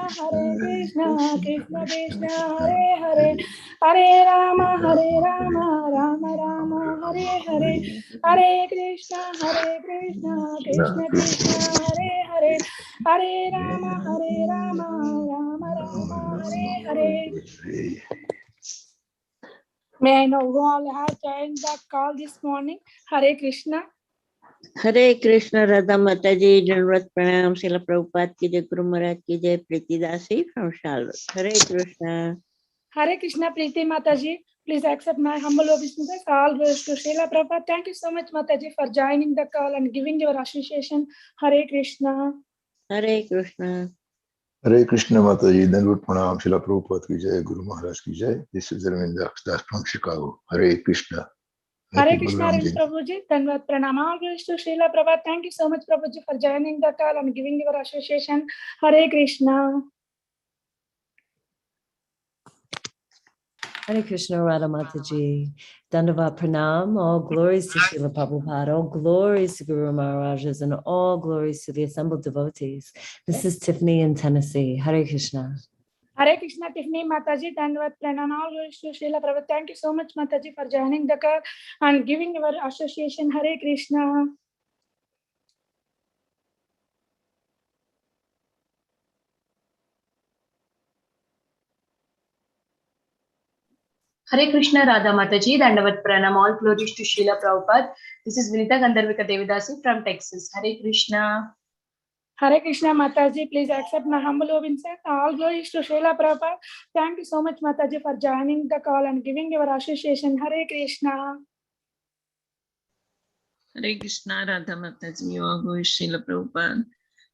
Krishna Krishna Krishna Hare Hare Hare Rama Rama Rama Hare Hare Hare Krishna Krishna Krishna Hare Hare Hare Rama Rama Rama Hare Hare. May I know who all have joined the call this morning? Hare Krishna. हरे कृष्ण राधा माता जी, दंडवत प्रणाम। शिला प्रभुपाद की जय, गुरु महाराज की जय। Preetidasi from Charlotte. Hare Krishna. Hare Krishna, Preeti Mataji. Please accept my humble obeisances. All goes to Srila Prabhupada. Thank you so much, Mataji, for joining the call and giving your association. Hare Krishna. Hare Krishna. Hare Krishna Mataji, Dandavat Pranam, Srila Prabhupada ki jai, Guru Maharaj ki jai. This is Arvind Das from Chicago. Hare Krishna. Hare Krishna, Prabhuji. Dandavat Pranam. All goes to Srila Prabhupada. Thank you so much, Prabhuji, for joining the call and giving your association. Hare Krishna. Hare Krishna, Radha Mataji. Dandavat Pranam. All glories to Srila Prabhupada, all glories to Guru Maharajas, and all glories to the assembled devotees. This is Tiffany in Tennessee. Hare Krishna. Hare Krishna, Tiffany Mataji. Dandavat Pranam. All glories to Srila Prabhupada. Thank you so much, Mataji, for joining the call and giving your association. Hare Krishna. Hare Krishna, Radha Mataji, Dandavat Pranam, all glories to Srila Prabhupada. This is Vinita Gandharvika Devidasi from Texas. Hare Krishna. Hare Krishna, Mataji. Please accept my humble obeisance. All glories to Srila Prabhupada. Thank you so much, Mataji, for joining the call and giving your association. Hare Krishna. Hare Krishna, Radha Mataji, all glories to Srila Prabhupada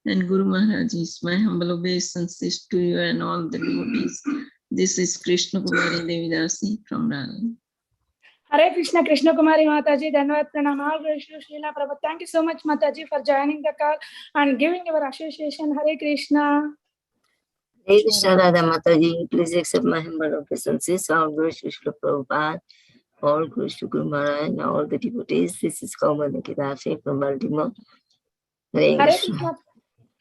and Guru Maharaj. My humble obeisances to you and all the devotees. This is Krishna Kumari Devidasi from Balaram. Hare Krishna, Krishna Kumari Mataji. Dandavat Pranam. All glories to Srila Prabhupada. Thank you so much, Mataji, for joining the call and giving your association. Hare Krishna. Hare Krishna, Radha Mataji. Please accept my humble obeisances. All glories to Srila Prabhupada, all glories to Guru Maharaj and all the devotees. This is Ekadasi from Baltimore. Hare Krishna.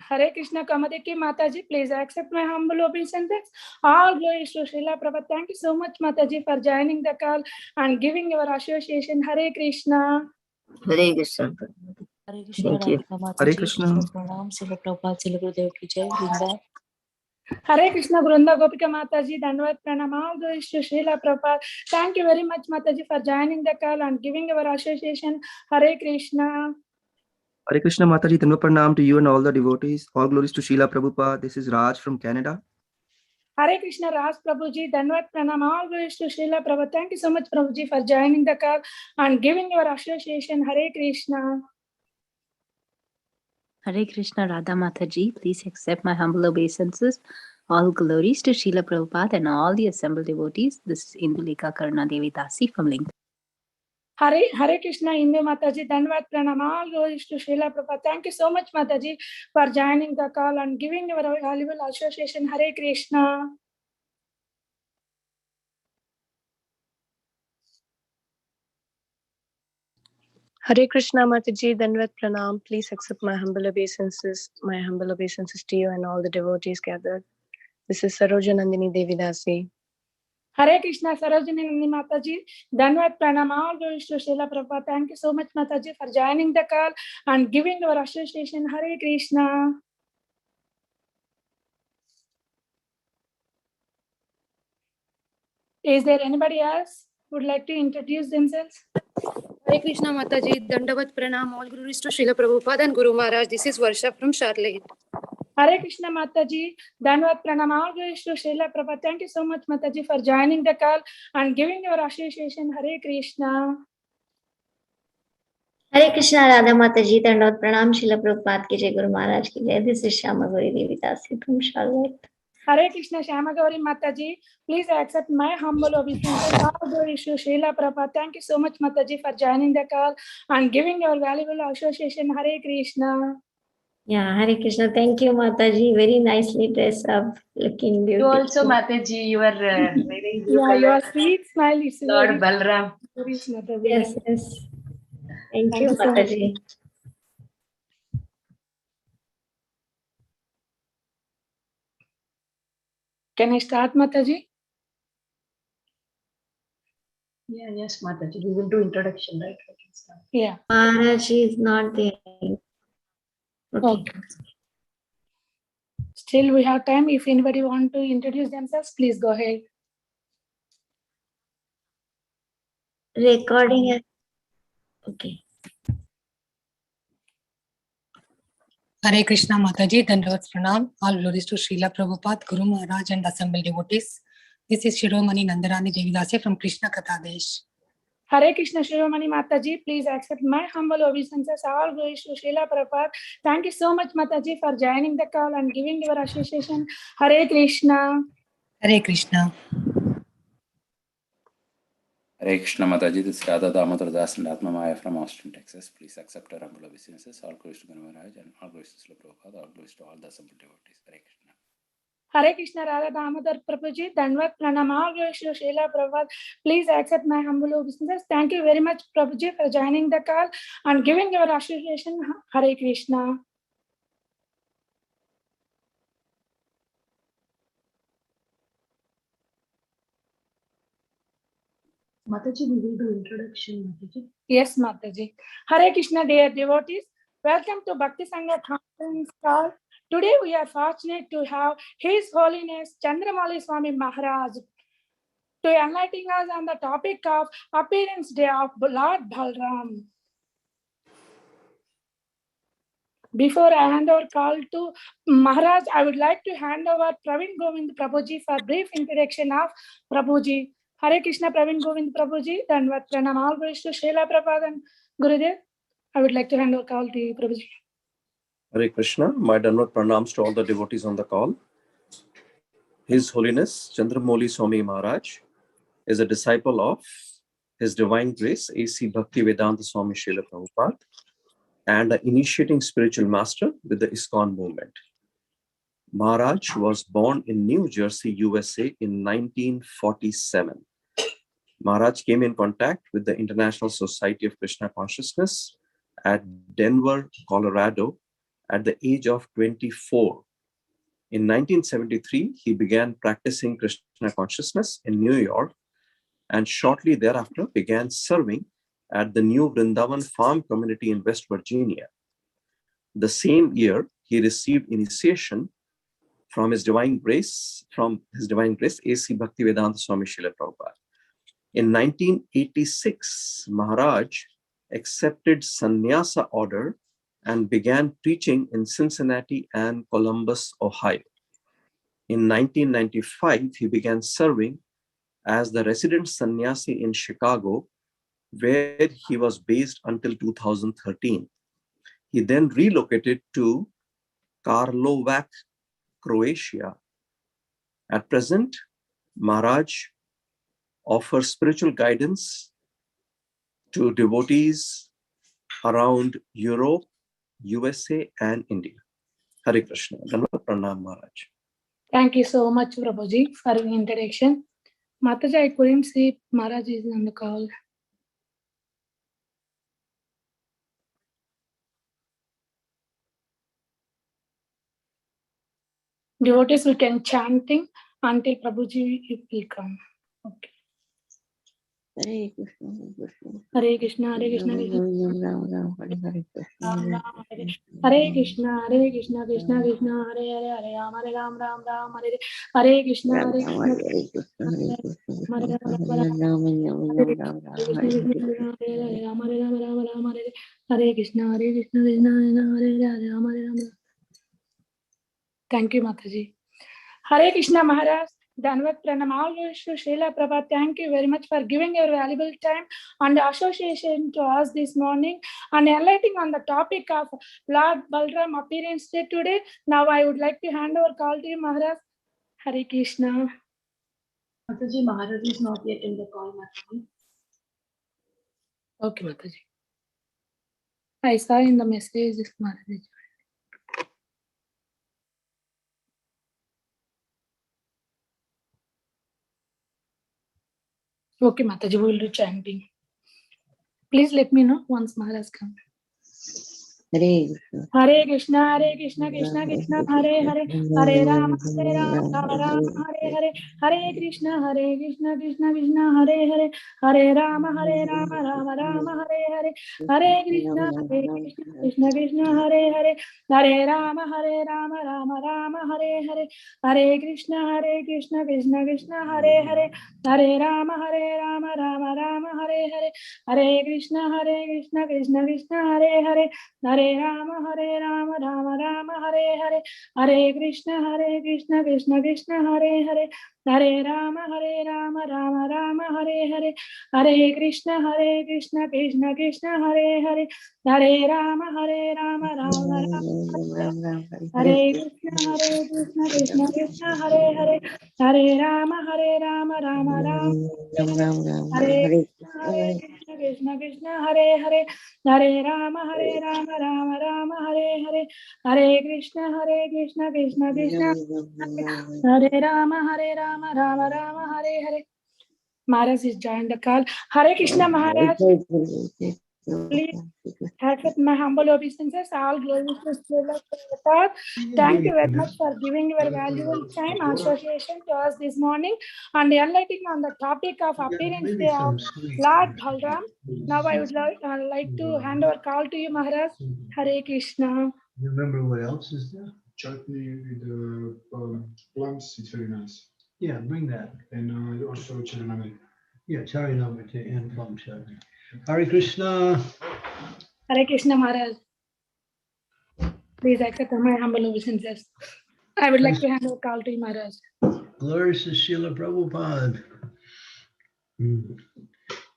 Hare Krishna, Kamadeki Mataji. Please accept my humble obeisances. All glories to Srila Prabhupada. Thank you so much, Mataji, for joining the call and giving your association. Hare Krishna. Hare Krishna. Hare Krishna, Thank you. Hare Krishna. Pranam, Srila Prabhupada, Srila Gurudev ki jai. Vrinda. Hare Krishna, Vrunda Gopika Mataji. Dandavat Pranam. All glories to Srila Prabhupada. Thank you very much, Mataji, for joining the call and giving your association. Hare Krishna. Hare Krishna Mataji, Dandavat Pranam to you and all the devotees. All glories to Srila Prabhupada. This is Raj from Canada. Hare Krishna, Raj Prabhuji. Dandavat Pranam. All glories to Srila Prabhupada. Thank you so much, Prabhuji, for joining the call and giving your association. Hare Krishna. Hare Krishna, Radha Mataji. Please accept my humble obeisances. All glories to Srila Prabhupada and all the assembled devotees. This is Indulika Karuna Devi Dasi from Lincoln. Hare Krishna, Indu Mataji. Dandavat Pranam. All glories to Srila Prabhupada. Thank you so much, Mataji, for joining the call and giving your valuable association. Hare Krishna. Hare Krishna Mataji, Dandavat Pranam. Please accept my humble obeisances. My humble obeisances to you and all the devotees gathered. This is Saroja Nandini Devidasi. Hare Krishna, Sarojini Nandi Mataji. Dandavat Pranam. All glories to Srila Prabhupada. Thank you so much, Mataji, for joining the call and giving your association. Hare Krishna. Is there anybody else who would like to introduce themselves? Hare Krishna Mataji, Dandavat Pranam, all glories to Srila Prabhupada and Guru Maharaj. This is Varsha from Charlotte. Hare Krishna Mataji, Dandavat Pranam, all glories to Srila Prabhupada. Thank you so much, Mataji, for joining the call and giving your association. Hare Krishna. Hare Krishna, Radha Mataji, Dandavat Pranam, Srila Prabhupada ki jai, Guru Maharaj ki jai. This is Shama Gauri Devidasi from Charlotte. Hare Krishna, Shama Gauri Mataji. Please accept my humble obeisances. All glories to Srila Prabhupada. Thank you so much, Mataji, for joining the call and giving your valuable association. Hare Krishna. Yeah, Hare Krishna. Thank you, Mataji. Very nicely dressed up, looking beautiful. You also, Mataji, you are wearing blue Yeah, color. your sweet smile is Lord Balram. Yes, yes. Thank you, so much. Mataji. Can I start, Mataji? Yeah, yes, Mataji. We will do introduction, right? We can start. Yeah. Maharaj is not there. Okay. Still, we have time. If anybody want to introduce themselves, please go ahead. Recording. Okay. Hare Krishna Mataji, Dandavat Pranam. All glories to Srila Prabhupada, Guru Maharaj and assembled devotees. This is Shiromani Nandarani Devidasi from Krishna Kathadesh. Hare Krishna Shiromani Mataji, please accept my humble obeisances. All glories to Srila Prabhupada. Thank you so much, Mataji, for joining the call and giving your association. Hare Krishna. Hare Krishna. Hare Krishna Mataji, this is Radha Damodar Das and Atma Maya from Austin, Texas. Please accept our humble obeisances. All glories to Guru Maharaj and all glories to Srila Prabhupada. All glories to all the assembled devotees. Hare Krishna. Hare Krishna Radha Damodar Prabhuji, Dandavat Pranam, all glories to Srila Prabhupada. Please accept my humble obeisances. Thank you very much, Prabhuji, for joining the call and giving your association. Hare Krishna. Mataji, we will do introduction, Mataji. Yes, Mataji. Hare Krishna, dear devotees. Welcome to Bhakti Sangha conference call. Today we are fortunate to have His Holiness Candramauli Swami Maharaja to enlighten us on the topic of Appearance Day of Lord Balram. Before I hand over call to Maharaj, I would like to hand over Praveen Govind Prabhuji for brief introduction of Prabhuji. Hare Krishna, Praveen Govind Prabhuji, Dandavat Pranam, all glories to Srila Prabhupada and Gurudev. I would like to hand over call to you, Prabhuji. Hare Krishna, my Dandavat Pranams to all the devotees on the call. His Holiness Candramauli Swami Maharaj is a disciple of His Divine Grace A.C. Bhaktivedanta Swami Srila Prabhupada and an initiating spiritual master with the ISKCON movement. Maharaj was born in New Jersey, USA in 1947. Maharaj came in contact with the International Society of Krishna Consciousness at Denver, Colorado at the age of 24. In 1973, he began practicing Krishna consciousness in New York and shortly thereafter began serving at the New Vrindavan Farm Community in West Virginia. The same year, he received initiation from His Divine Grace, A.C. Bhaktivedanta Swami Srila Prabhupada. In 1986, Maharaj accepted sannyasa order and began preaching in Cincinnati and Columbus, Ohio. In 1995, he began serving as the resident sannyasi in Chicago, where he was based until 2013. He then relocated to Karlovac, Croatia. At present, Maharaj offers spiritual guidance to devotees around Europe, USA, and India. Hare Krishna. Dandavat Pranam Maharaj. Thank you so much, Prabhuji, for the introduction. Mataji, I couldn't see Maharaj is on the call. Devotees will can chanting until Prabhuji will come. Okay. Hare Krishna, Hare Krishna, Hare Krishna, Krishna. Ram Ram, Hare Hare Krishna, Hare Krishna, Hare Krishna, Krishna Krishna, Hare Hare, Hare Ram, Hare Ram, Ram Ram, Hare Hare Krishna, Hare Krishna, Hare Krishna, Hare Krishna, Hare Krishna, Hare Ram. Thank you, Mataji. Hare Krishna Maharaj, Dandavat Pranam, all glories to Srila Prabhupada. Thank you very much for giving your valuable time and association to us this morning and enlightening on the topic of Lord Balram Appearance Day today. Now I would like to hand over call to you, Maharaj. Hare Krishna. Mataji, Maharaj is not yet in the call, Mataji. Okay, Mataji. I saw in the message, Maharaj. Okay, Mataji, we will do chanting. Please let me know once Maharaj comes. Hare Krishna, Krishna Krishna, Hare Hare, Hare Rama, Rama Rama, Hare Hare, Hare Krishna, Krishna Krishna, Hare Hare, Hare Rama, Rama Rama, Hare Hare, Hare Krishna, Krishna Krishna, Hare Hare, Hare Rama, Rama Rama, Hare Hare, Hare Krishna, Krishna Krishna, Hare Hare, Hare Rama, Rama Rama, Hare Hare, Hare Krishna, Krishna Krishna, Hare Hare, Hare Rama, Rama Rama, Hare Hare, Hare Krishna, Krishna Krishna, Hare Hare, Hare Rama, Rama Rama, Hare Hare, Hare Krishna, Krishna Krishna, Hare Hare, Hare Rama, Rama Rama, Hare Krishna, Krishna Krishna, Hare Hare, Hare Rama, Rama Rama, Hare Krishna, Krishna Hare Hare, Hare Rama, Rama Rama, Hare Hare, Hare Krishna, Krishna Krishna, Hare Rama, Rama Rama, Hare Hare. Maharaj is joined the call. Hare Krishna Maharaj, please accept my humble obeisances. All glories to Srila Prabhupada. Thank you very much for giving your valuable time association to us this morning and enlightening on the topic of appearance day of Lord Balram. Now I would like to hand over call to you, Maharaj. Hare Krishna. You remember what else is there? Chutney with plums, it's very nice. Yeah, bring that. And also charanamrita. Yeah, charanamrita and plum chutney. Hare Krishna. Hare Krishna Maharaj. Please accept my humble obeisances. I would like to hand over call to you, Maharaj. Glories to Srila Prabhupada.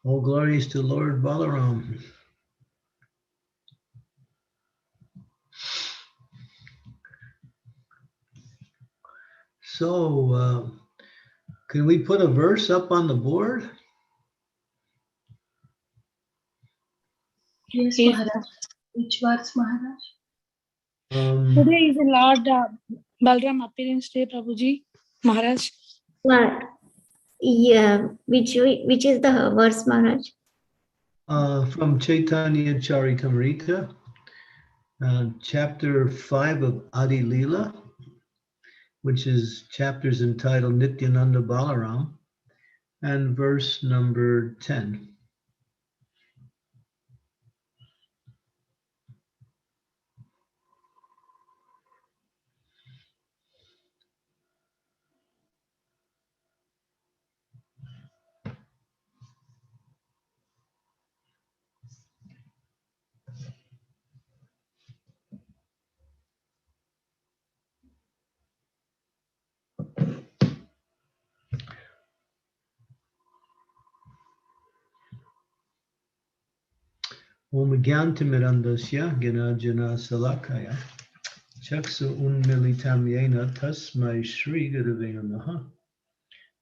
All glories to Lord Balaram. So, can we put a verse up on the board? Yes, Maharaj. Which verse, Maharaj? Today is the Lord Balram appearance day, Prabhuji. Maharaj. What? Yeah, which is the verse, Maharaj? From Chaitanya Charitamrita, chapter 5 of Adi Leela, which is chapters entitled Nityananda Balaram, and verse number 10. Om Gyantimirandasya Gyanajana Salakaya Chaksu Unmilitam Yena Tasmai Shri Gurave Namaha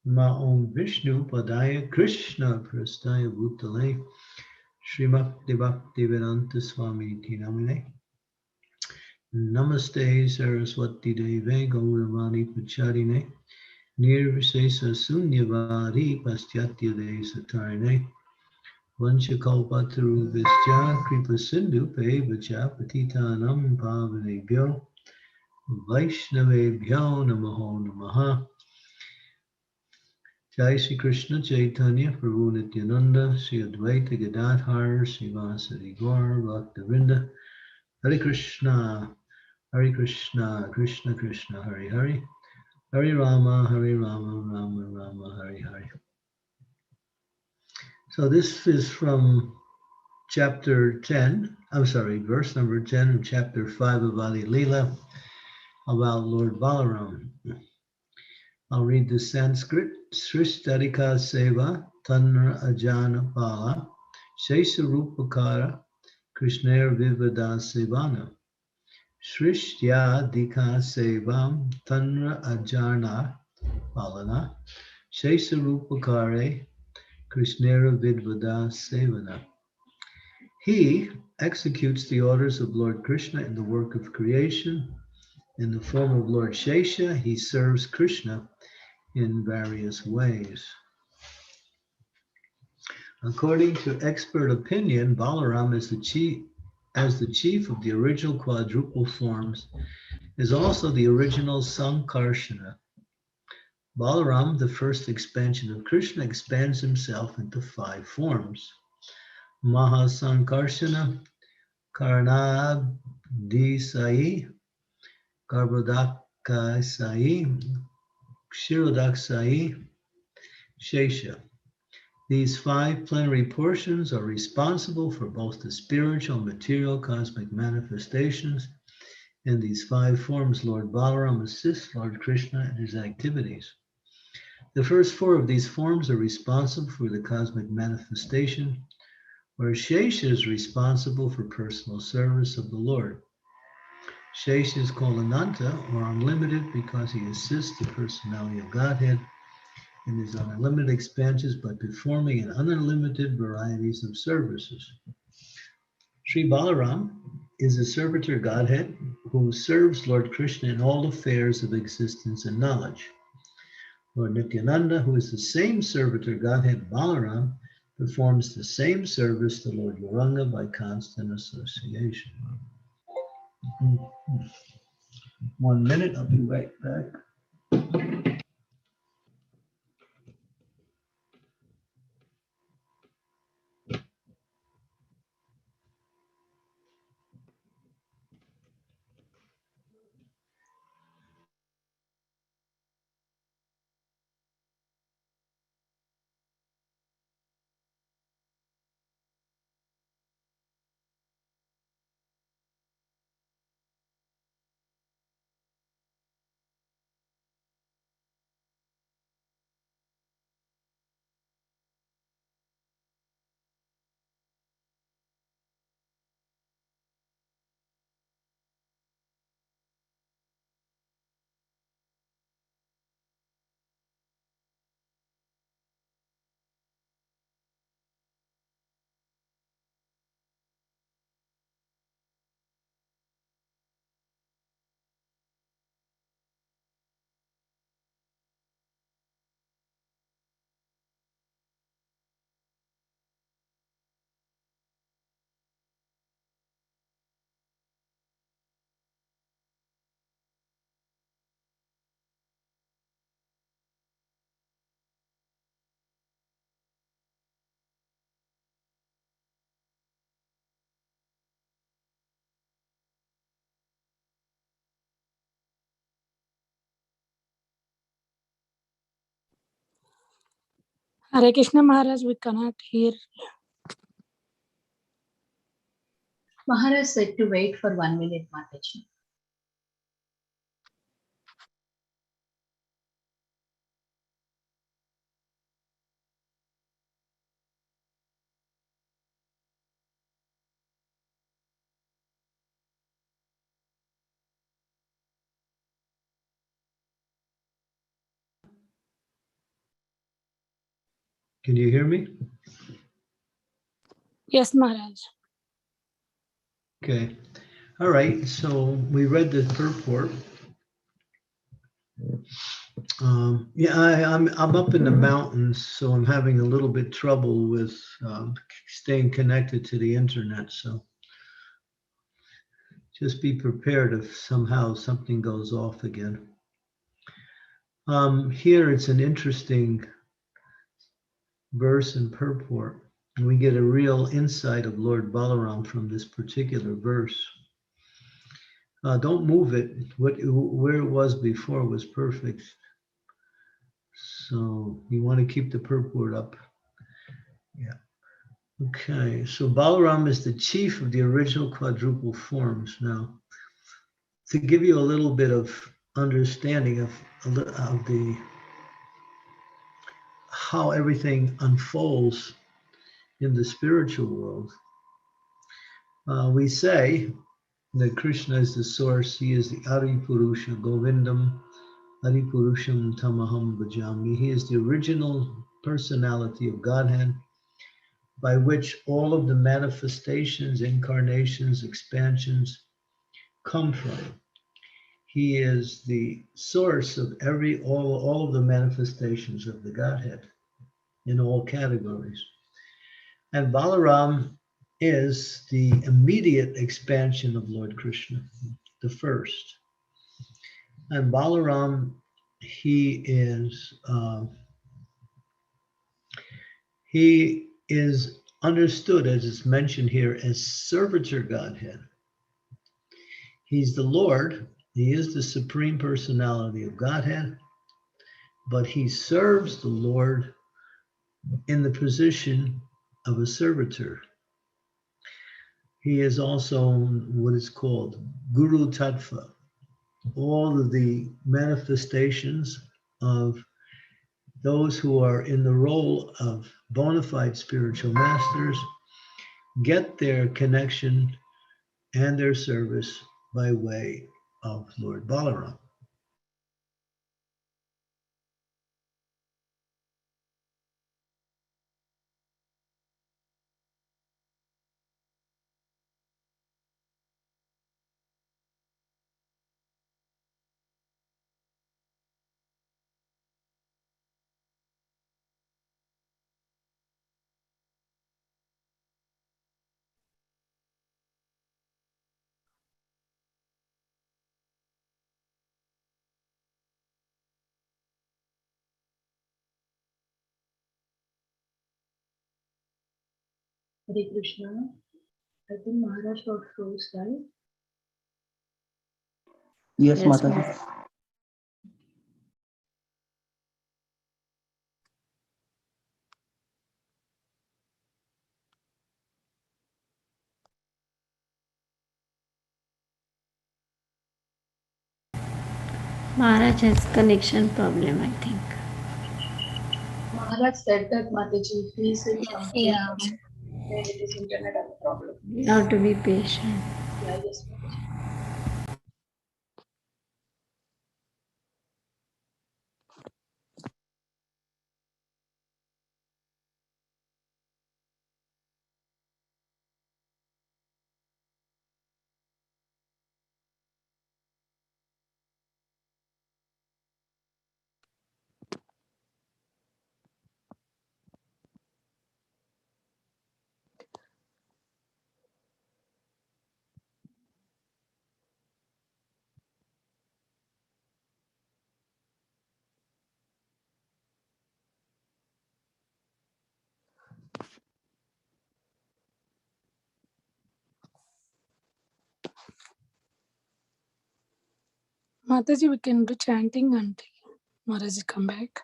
Ma Om Vishnu Padaya Krishna Prastaya Bhutale Srimakti Bhakti Vedanta Swami Tinamine Namaste Saraswati Deve Gauravani Pacharine Nirvisesa Sunyavari Pastyatya Desatarine Vanchakalpataru Vischa Kripa Sindhu Pevacha Patitanam Pavanebhyo Vaishnavebhyo Namaho Namaha. Jai Shri Krishna Chaitanya Prabhu Nityananda Shri Advaita Gadadhar Srivasadi Gaur Bhaktavinda. Hare Krishna Krishna Krishna Hare Hare Hare Rama Rama Rama Hare Hare. So this is from chapter 10, verse number 10 of chapter 5 of Adi Leela about Lord Balaram. I'll read the Sanskrit. Srishtadika Seva Tanra Ajana Pala Shesha Rupakara Krishnair Vivada Sevana. Srishtadika Sevam Tanra Ajana Palana Shesha Rupakare Krishnera Vidvada Sevana. He executes the orders of Lord Krishna in the work of creation. In the form of Lord Shesha, he serves Krishna in various ways. According to expert opinion, Balaram is the chief as the chief of the original quadruple forms, is also the original Sankarshana. Balaram, the first expansion of Krishna, expands himself into 5 forms. Mahasankarshana, Karnadisai, Garbhodakasai, Kshirodaksai, Shesha. These 5 plenary portions are responsible for both the spiritual and material cosmic manifestations. In these 5 forms, Lord Balaram assists Lord Krishna in his activities. The first 4 of these forms are responsible for the cosmic manifestation, where Shesha is responsible for personal service of the Lord. Shesha is called Ananta, or unlimited, because he assists the personality of Godhead in his unlimited expansions by performing an unlimited varieties of services. Sri Balaram is a servitor Godhead who serves Lord Krishna in all affairs of existence and knowledge. Lord Nityananda, who is the same servitor Godhead Balaram, performs the same service to Lord Gauranga by constant association. 1 minute, I'll be right back. Hare Krishna Maharaj, we cannot hear. Maharaj said to wait for 1 minute, Mataji. Can you hear me? Yes, Maharaj. Okay. All right. So we read the purport. I'm up in the mountains, so I'm having a little bit trouble with staying connected to the internet. So just be prepared if somehow something goes off again. Here it's an interesting verse and purport, and we get a real insight of Lord Balaram from this particular verse. Don't move it. Where it was before was perfect. So you want to keep the purport up. Yeah. Okay, so Balaram is the chief of the original quadruple forms. Now, to give you a little bit of understanding of how everything unfolds in the spiritual world, we say that Krishna is the source. He is the Adi Purusha, Govindam, Adi Purusham Tamaham Bhajami. He is the original personality of Godhead, by which all of the manifestations, incarnations, expansions come from. He is the source of all of the manifestations of the Godhead in all categories. And Balaram is the immediate expansion of Lord Krishna, the first. And Balaram, he is understood, as it's mentioned here, as servitor Godhead. He's the Lord. He is the Supreme Personality of Godhead, but he serves the Lord in the position of a servitor. He is also what is called Guru Tattva. All of the manifestations of those who are in the role of bona fide spiritual masters get their connection and their service by way of Lord Balaram. Hare Krishna. I think Maharaj got froze, right? Yes, Yes, Mataji. Maharaj has connection problem, I think. Maharaj said that Mataji, he said something. Yeah. Then it is internet problem. You have to be patient. Yeah, yes, Mataji. Mataji, we can do chanting until Maharaj come back.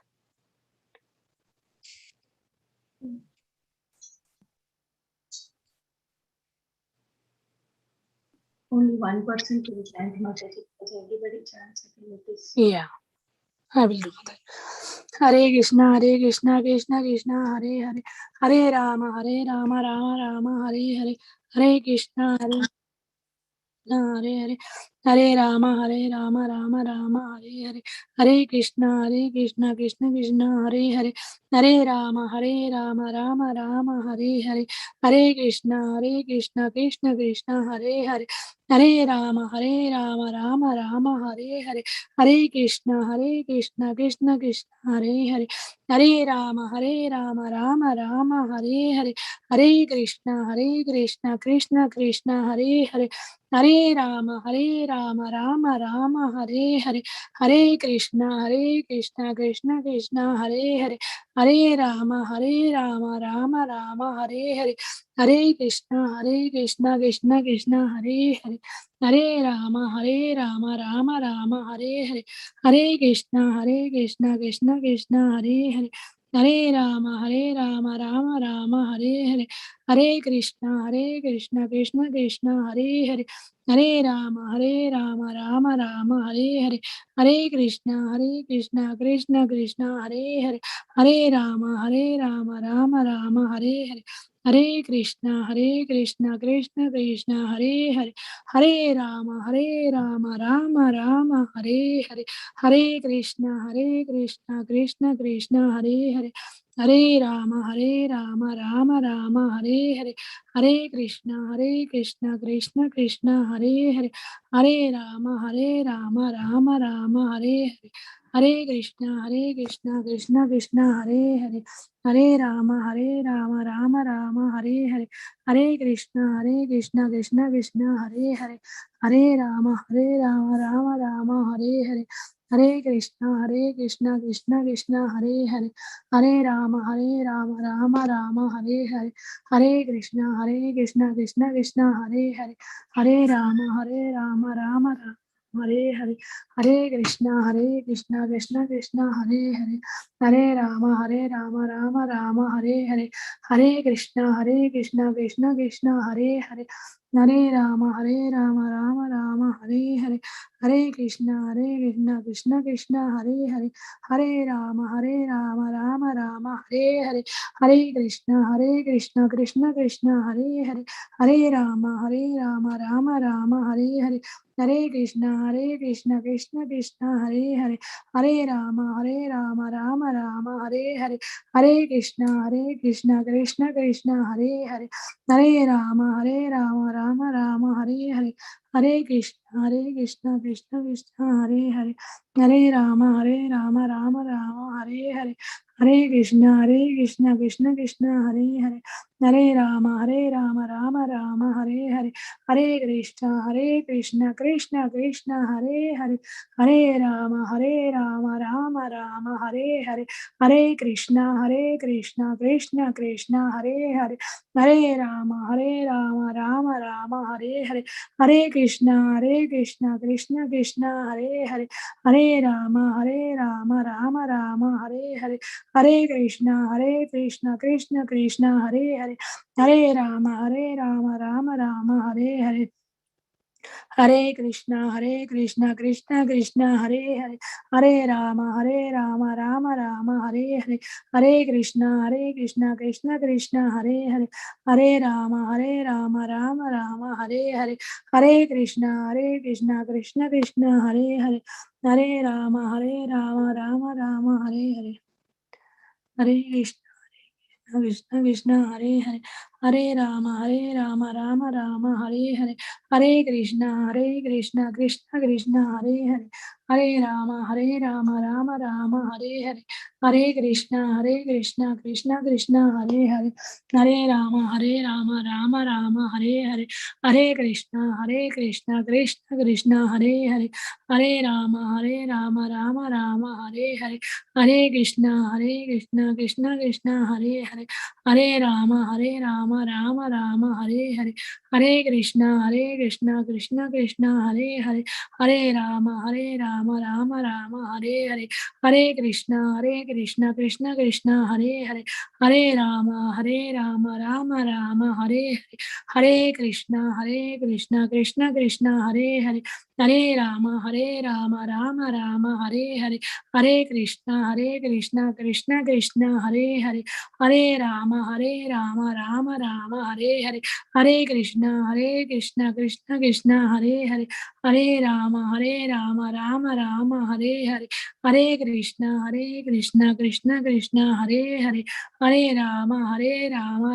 Only one person can chant Mataji because everybody chants. I think it is. Yeah, I will do that. Hare Krishna, Krishna Krishna, Hare Hare, Hare Rama, Rama Rama, Hare Hare, Hare Krishna, Hare Hare, Hare Rama, Rama Rama, Hare Hare, Hare Krishna, Krishna Krishna, Hare Hare, Hare Rama, Rama Rama, Hare Hare, Hare Krishna, Krishna Krishna, Hare Hare, Hare Rama, Rama Rama, Hare Hare, Hare Krishna, Krishna Krishna, Hare Hare, Hare Rama, Rama Rama, Hare Hare, Hare Krishna, Krishna Krishna, Hare Hare, Hare Rama, Rama Rama, Hare Hare, Hare Krishna, Krishna Krishna, Hare Hare, Hare Rama, Rama Rama, Hare Hare, Hare Krishna, Krishna Hare Hare, Hare Rama, Rama Rama, Hare Hare, Hare Krishna, Krishna Hare Hare, Hare Rama, Rama Rama, Hare Hare, Hare Krishna, Krishna Krishna, Hare Hare, Hare Rama, Rama Rama, Hare Hare, Hare Krishna, Krishna Krishna, Hare Hare, Hare Rama, Rama Rama, Hare Hare, Hare Krishna, Krishna Krishna, Hare Hare, Hare Rama, Rama Rama, Hare Hare, Hare Krishna, Krishna Krishna, Hare Hare, Hare Rama, Rama Rama, Hare Hare, Hare Krishna, Krishna Krishna, Hare Hare, Hare Rama, Rama Rama, Hare Hare, Hare Krishna, Krishna Krishna, Hare Hare, Hare Rama, Rama Rama, Hare Hare, Hare Krishna, Krishna Krishna, Hare Hare, Hare Rama, Rama Rama, Hare Hare, Hare Krishna, Krishna Krishna, Hare Hare, Hare Rama, Rama Rama, Hare Hare, Hare Krishna, Krishna Krishna, Hare Hare, Hare Rama, Rama Rama, Hare Hare, Hare Krishna, Krishna Krishna, Hare Hare, Hare Rama, Rama Rama, Hare Hare, Hare Krishna, Krishna Krishna, Hare Hare, Hare Rama, Rama Rama, Hare Hare, Hare Krishna, Krishna Krishna, Hare Hare, Hare Rama, Rama Rama, Hare Hare, Hare Krishna, Krishna Krishna, Hare Hare, Hare Rama, Rama Rama, Hare Hare, Hare Krishna, Krishna Krishna, Hare Hare, Hare Rama, Rama Rama, Hare Hare, Hare Krishna, Krishna Krishna, Hare Hare, Hare Rama, Rama Rama, Hare Hare, Hare Krishna, Krishna Krishna, Hare Hare, Hare Rama, Rama Rama, Hare Hare, Hare Krishna, Krishna Krishna, Hare Hare, Hare Rama, Rama Rama, Hare Hare, Hare Krishna, Krishna Krishna, Hare Hare, Hare Rama, Rama Rama, Hare Hare, Hare Krishna, Krishna Krishna, Hare Hare, Hare Rama, Rama Rama, Hare Hare, Hare Krishna, Krishna Krishna, Hare Hare, Hare Rama, Rama Rama, Hare Hare, Hare Krishna, Krishna Krishna, Hare Hare, Hare Rama, Rama Rama, Hare Hare, Hare Krishna, Krishna Krishna, Hare Hare, Hare Rama, Rama Rama, Hare Hare, Hare Krishna, Krishna Krishna, Hare Hare, Hare Rama, Rama Rama, Hare Hare, Hare Krishna, Krishna Krishna, Hare Hare, Hare Rama, Rama Rama, Hare Hare, Hare Krishna, Krishna Hare Hare, Hare Rama, Rama Rama, Hare Hare, Hare Krishna, Krishna Krishna, Hare Hare, Hare Rama, Rama Rama, Hare Hare, Hare Krishna, Krishna Krishna, Hare Hare, Hare Rama, Rama Rama, Hare Hare, Hare Krishna, Krishna Krishna, Hare Hare, Hare Rama, Rama Rama, Hare Hare, Hare Krishna, Krishna Krishna, Hare Hare, Hare Rama, Rama Rama, Hare Hare, Hare Krishna, Krishna Krishna, Hare Hare, Hare Rama, Rama Rama, Hare Hare, Hare Krishna, Krishna Krishna, Hare Hare, Hare Rama, Rama Rama, Hare Hare, Hare Krishna, Krishna Krishna, Hare Hare, Hare Rama, Rama Rama, Hare Hare, Hare Krishna, Krishna Krishna, Hare Hare, Hare Rama, Rama Rama, Hare Hare, Hare Krishna, Krishna Krishna, Hare Hare, Hare Rama, Rama Rama, Hare Hare, Hare Krishna, Krishna Krishna, Hare Hare, Hare Rama,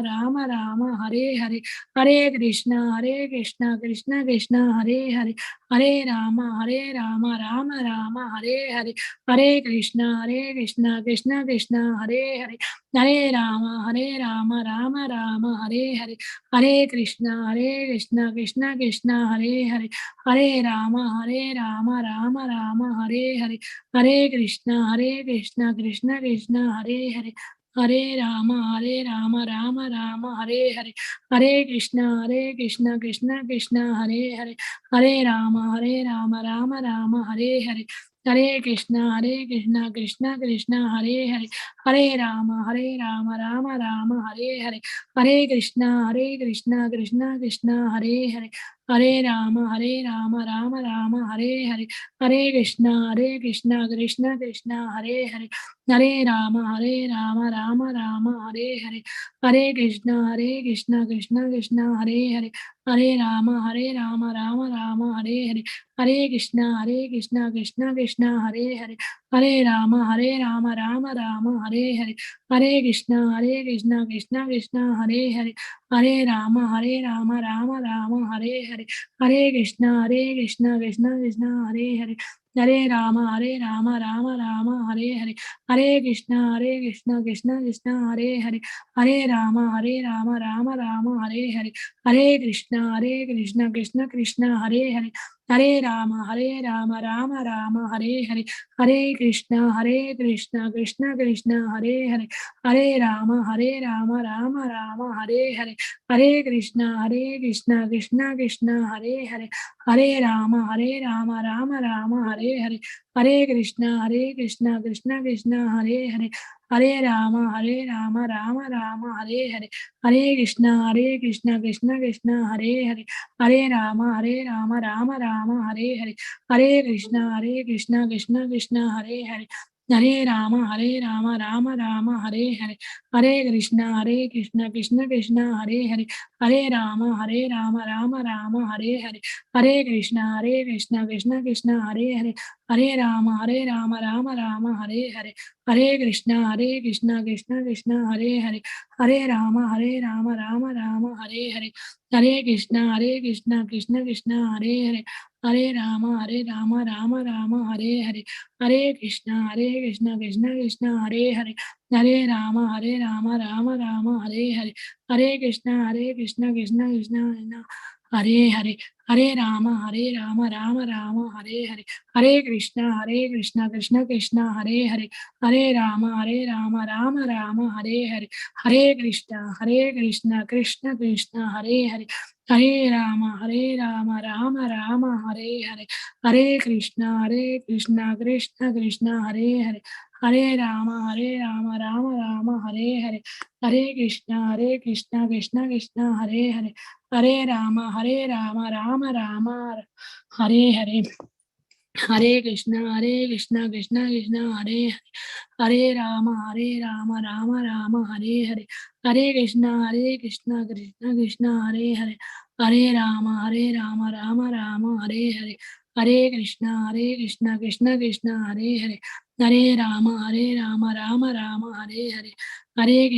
Rama Rama, Hare Hare, Hare Krishna, Krishna Krishna, Hare Hare, Hare Rama, Rama Rama, Hare Hare, Hare Krishna, Krishna Krishna, Hare Hare, Hare Rama, Rama Rama, Hare Hare, Hare Krishna, Krishna Krishna, Hare Hare, Hare Rama, Rama Rama, Hare Hare, Hare Krishna, Krishna Krishna, Hare Hare, Hare Rama, Rama Rama, Hare Hare, Hare Krishna, Krishna Hare Hare, Hare Rama, Rama Rama, Hare Hare, Hare Krishna, Krishna Krishna, Hare Hare, Hare Rama, Rama Rama, Hare Hare, Hare Krishna, Krishna Krishna, Hare Hare, Hare Rama, Rama Rama, Hare Hare, Hare Krishna, Krishna Krishna, Hare Hare, Hare Rama, Rama Rama, Hare Hare, Hare Krishna, Krishna Krishna, Hare Hare, Hare Rama, Rama Rama, Hare Hare, Hare Krishna, Krishna Krishna, Hare Hare, Hare Rama, Rama Rama, Hare Hare, Hare Krishna, Krishna Krishna, Hare Hare, Hare Rama, Rama Rama, Hare Hare, Hare Krishna, Krishna Krishna, Hare Hare, Hare Rama, Rama Rama, Hare Hare, Hare Krishna, Krishna Krishna, Hare Hare, Hare Rama, Rama Rama, Hare Hare, Hare Krishna, Krishna Krishna, Hare Hare, Hare Rama, Rama Rama, Hare Hare, Hare Krishna, Krishna Krishna, Hare Hare, Hare Rama, Rama Rama, Hare Hare, Hare Krishna, Krishna Krishna, Hare Hare, Hare Rama, Rama Rama, Hare Hare, Hare Krishna, Krishna Krishna, Hare Hare, Hare Rama, Rama Rama, Hare Hare, Hare Krishna, Krishna Krishna, Hare Hare, Hare Rama, Rama Rama, Hare Hare, Hare Krishna, Krishna Krishna, Hare Hare, Hare Rama, Rama Rama, Hare Hare, Hare Krishna, Krishna Krishna, Hare Hare, Hare Rama, Rama Rama, Hare Hare, Hare Krishna, Krishna Krishna, Hare Hare, Hare Rama, Rama Rama, Hare Hare, Hare Krishna, Krishna Krishna, Hare Hare, Hare Rama, Rama Rama, Hare Hare, Hare Krishna, Krishna Krishna, Hare Hare, Hare Rama, Rama Rama, Hare Hare, Hare Krishna, Krishna Krishna, Hare Hare, Hare Rama, Rama Rama, Hare Hare, Hare Krishna, Krishna, Hare Hare, Hare Rama, Rama Rama, Hare Hare, Hare Krishna, Krishna Krishna, Hare Hare, Hare Rama, Rama Rama, Hare Hare, Hare Krishna, Krishna Krishna, Hare Hare, Hare Rama, Rama Rama, Hare Hare, Hare Krishna, Krishna Krishna, Hare Hare, Hare Rama, Rama Rama, Hare Hare, Hare Krishna, Krishna Krishna, Hare Hare, Hare Rama, Rama Rama, Hare Hare, Hare Krishna, Krishna Krishna, Hare Hare, Hare Rama, Rama Rama, Hare Hare, Hare Krishna, Krishna Krishna, Hare Hare, Hare Rama, Rama Hare Hare, Hare Krishna, Krishna Hare Hare, Hare Rama, Rama Hare Hare, Hare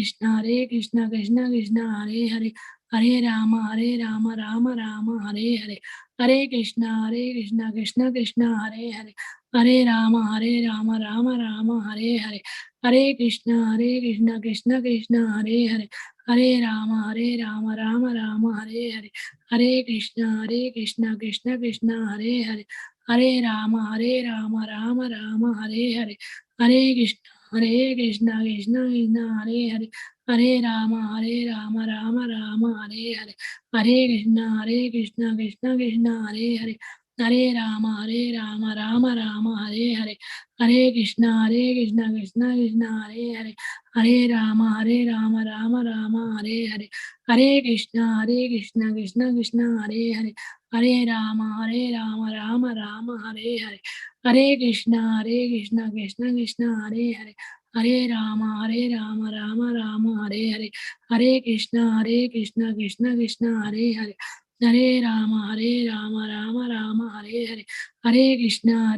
Krishna, Krishna Hare Hare, Hare Rama, Rama Hare Hare, Hare Krishna, Krishna Hare Hare, Hare Rama, Rama Hare Hare, Hare Krishna, Krishna Hare Hare, Hare Rama, Rama Hare Hare, Hare Krishna, Krishna Hare Hare, Hare Rama, Rama Hare Hare, Hare Krishna, Krishna Hare Hare, Hare Rama, Rama Hare Hare, Hare Krishna, Krishna Hare Hare, Hare Rama, Rama Hare Hare, Hare Krishna, Krishna Hare Hare, Hare Rama, Rama Hare Hare, Hare Krishna, Krishna Hare Hare, Hare Rama, Rama Hare Hare, Hare Krishna, Krishna Hare Hare, Hare Rama, Rama Hare Hare, Hare Krishna, Krishna Hare Hare, Hare Rama, Rama Hare Hare, Hare Krishna,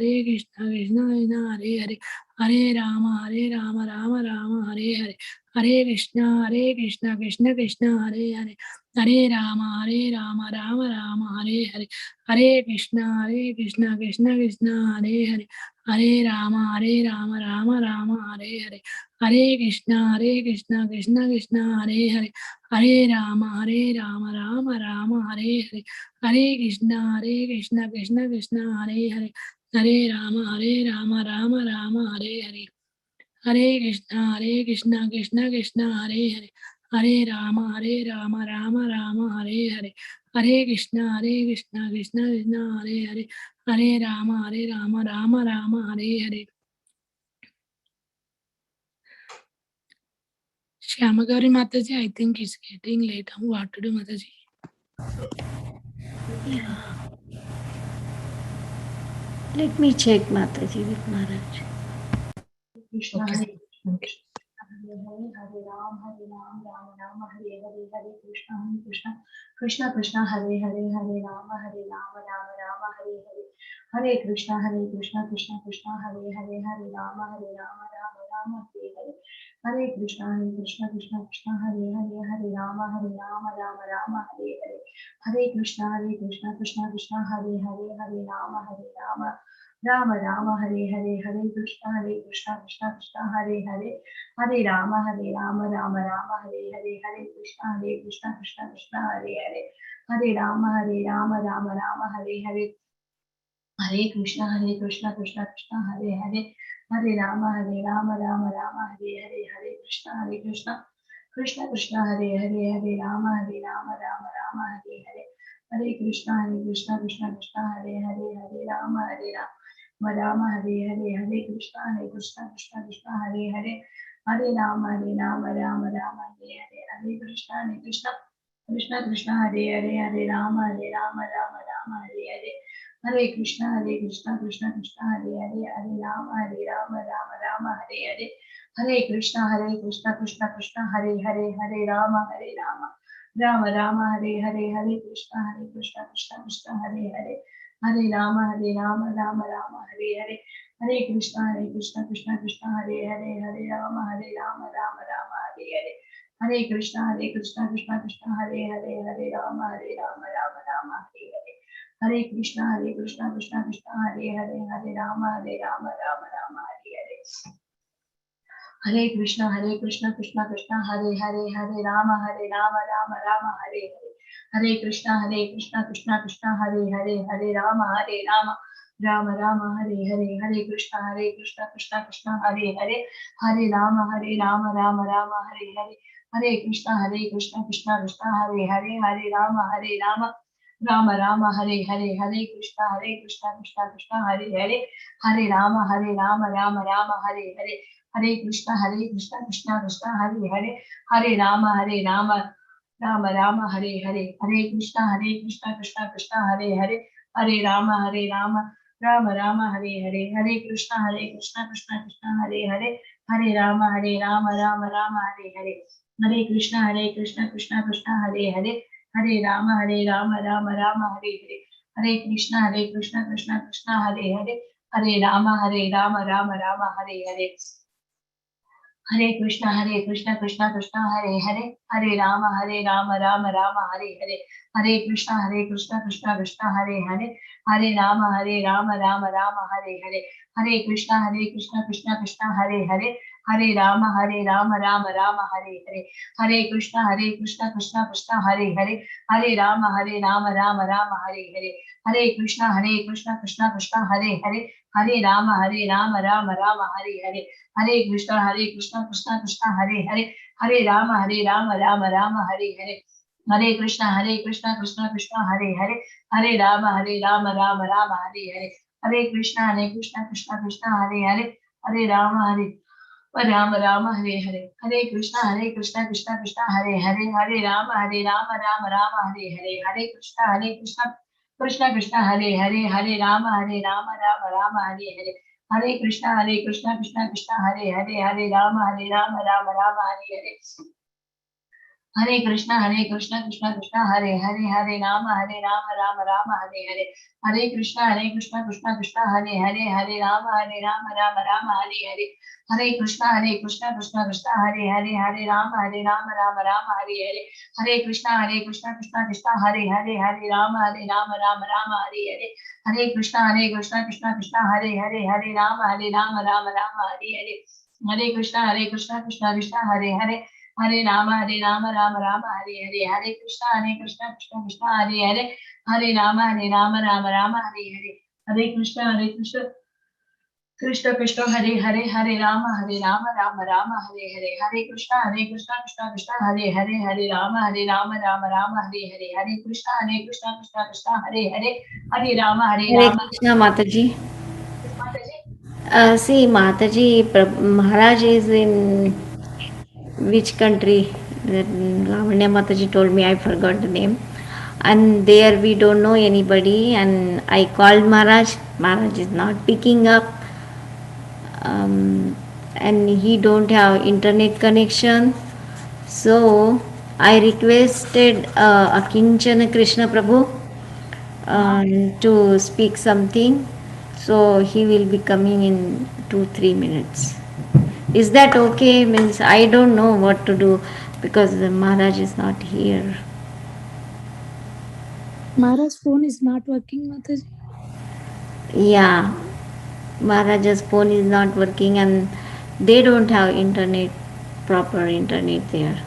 Krishna Hare Hare, Hare Rama, Rama Hare Hare, Hare Krishna, Krishna Hare Hare, Hare Rama, Rama Hare Hare, Hare Krishna, Krishna Hare Hare, Hare Rama, Rama Hare Hare, Hare Krishna, Krishna Hare Hare, Hare Rama, Rama Hare Hare, Hare Krishna, Krishna Hare Hare, Hare Rama, Rama Hare Hare, Hare Krishna, Krishna Hare Hare, Hare Rama, Rama Hare Hare, Hare Krishna, Krishna Hare Hare, Hare Rama, Rama Hare Hare. Shyamagauri Mataji, I think it's getting late. What to do, Mataji? Let me check Mataji with Maharaj. Krishna, Okay. Hare Krishna, Hare Hare, Hare Ram, Ram Ram, Hare Hare, Hare Krishna, Krishna Krishna, Hare Hare, Hare Ram, Ram Hare Hare, Hare Krishna, Krishna Krishna, Hare Hare, Hare Ram, Ram Hare Hare, Hare Krishna, Krishna Krishna, Hare Hare, Hare Ram, Ram Hare Hare, Hare Krishna, Krishna Krishna, Hare Hare, Hare Ram, Ram Hare Hare, Hare Krishna, Krishna Krishna, Hare Hare, Hare Rama, Ram Hare Hare, Hare Krishna, Krishna Krishna, Hare Hare, Hare Rama, Ram Hare Hare, Hare Krishna, Krishna Krishna, Hare Hare, Hare Rama, Ram Hare Hare, Hare Krishna, Krishna Krishna, Hare Hare, Hare Rama, Ram Hare Hare, Hare Krishna, Krishna Krishna, Hare Hare, Hare Rama, Rama Hare Hare, Hare Krishna, Krishna Hare Hare, Hare Rama, Rama Hare Hare, Hare Krishna, Krishna Krishna, Hare Hare, Hare Rama, Rama Hare Hare, Hare Krishna, Krishna Krishna, Hare Hare, Hare Rama, Rama Hare Hare, Hare Krishna, Krishna Hare Hare, Hare Rama, Rama Hare Hare, Hare Krishna, Krishna Hare Hare, Hare Rama, Rama Hare Hare, Hare Krishna, Krishna Hare Hare, Hare Rama, Rama Hare Hare, Hare Krishna, Krishna Hare Hare, Hare Rama, Rama Hare Hare, Hare Krishna, Krishna Hare Hare, Hare Rama, Rama Hare Hare, Hare Krishna, Krishna Krishna, Hare Hare, Hare Rama, Rama Hare Hare, Hare Krishna, Krishna Krishna, Hare Hare, Hare Rama, Rama Hare Hare, Hare Krishna, Krishna Hare Hare, Hare Rama, Rama Hare Hare, Hare Krishna, Krishna Hare Hare, Hare Rama, Rama Hare Hare, Hare Krishna, Krishna Hare Hare, Hare Rama, Rama Hare Hare, Hare Krishna, Krishna Hare Hare, Hare Rama, Rama Hare Hare, Hare Krishna, Krishna Hare Hare, Hare Rama, Rama Hare Hare, Hare Krishna, Krishna Hare Hare, Hare Rama, Rama Hare Hare, Hare Krishna, Krishna Hare Hare, Hare Rama, Rama Hare Hare, Hare Krishna, Krishna Hare Hare, Hare Rama, Rama Hare Hare, Hare Krishna, Krishna Hare Hare, Hare Rama, Rama Hare Hare, Hare Krishna, Krishna Hare Hare, Hare Rama, Rama Hare Hare, Hare Krishna, Krishna Hare Hare, Hare Rama, Rama Hare Hare, Hare Krishna, Krishna Hare Hare, Hare Rama, Rama Hare Hare, Hare Krishna, Krishna Hare Hare, Hare Rama, Rama Hare Hare, Hare Krishna, Krishna Hare Hare, Hare Rama, Rama Hare Hare, Hare Krishna, Krishna Hare Hare, Hare Rama, Rama Hare Hare, Hare Krishna, Krishna Hare Hare, Hare Rama, Rama Hare Hare, Hare Krishna, Krishna Hare Hare, Hare Rama, Rama Hare Hare, Hare Krishna, Krishna Hare Hare, Hare Rama, Rama Hare Hare, Hare Krishna, Krishna Hare Hare, Hare Rama, Rama Hare Hare, Hare Krishna, Krishna Hare Hare, Hare Rama, Rama Hare Hare, Hare Krishna, Krishna Hare Hare, Hare Rama, Rama Hare Hare, Hare Krishna, Krishna Hare Hare, Hare Rama, Rama Hare Hare, Hare Krishna, Krishna Hare Hare, Hare Rama, Rama Hare Hare, Hare Krishna, Krishna Hare Hare, Hare Rama, Rama Hare Hare, Hare Krishna, Krishna Hare Hare, Hare Rama, Rama Hare Hare, Hare Krishna, Krishna Hare Hare, Hare Rama, Rama Hare Hare, Hare Krishna, Krishna Hare Hare, Hare Rama, Rama Hare Hare, Hare Krishna, Krishna Hare Hare, Hare Rama, Rama Hare Hare, Hare Krishna, Krishna Hare Hare, Hare Rama, Hare Krishna, Mataji. Mataji. See, Mataji, Maharaj is in which country? Lavanya Mataji told me, I forgot the name. and there we don't know anybody, and I called Maharaj. Maharaj is not picking up, and he don't have internet connection. So I requested Akinchana Krishna Prabhu to speak something. So he will be coming in 2-3 minutes. Is that okay? Means I don't know what to do because the Maharaj is not here. Maharaj's phone is not working, Mataji. Yeah, Maharaj's phone is not working and they don't have internet, proper internet there.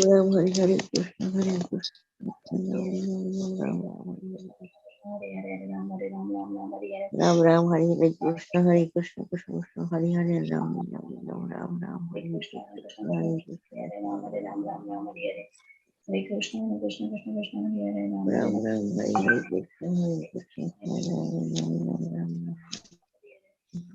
Ram Hari Hare Krishna Hare Krishna Ram Ram Hari Hare Krishna Hare Krishna Krishna Krishna Hari Hare Ram Ram Ram Ram Hari Hare Krishna Hare Krishna Ram Ram Hari Hare Krishna Hare Krishna Ram Ram Hari Hare Krishna Hare Krishna Ram Hare Krishna,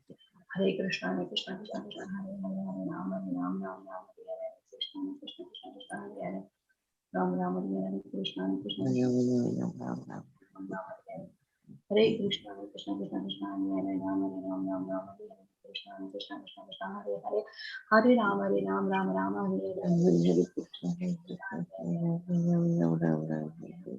Hare Krishna, Krishna Krishna, Hare Hare, Hare Ram, Hare Ram, Ram Ram, Hare Hare, Krishna, Krishna, Krishna Krishna, Hare Hare, Ram Ram, Hare Hare, Krishna, Krishna, Hare Krishna, Krishna Krishna, Krishna Hare Hare, Ram Hare Ram, Ram Ram, Hare Hare, Krishna, Krishna, Krishna Krishna, Hare Hare, Hare Ram, Ram Ram, Hare Hare,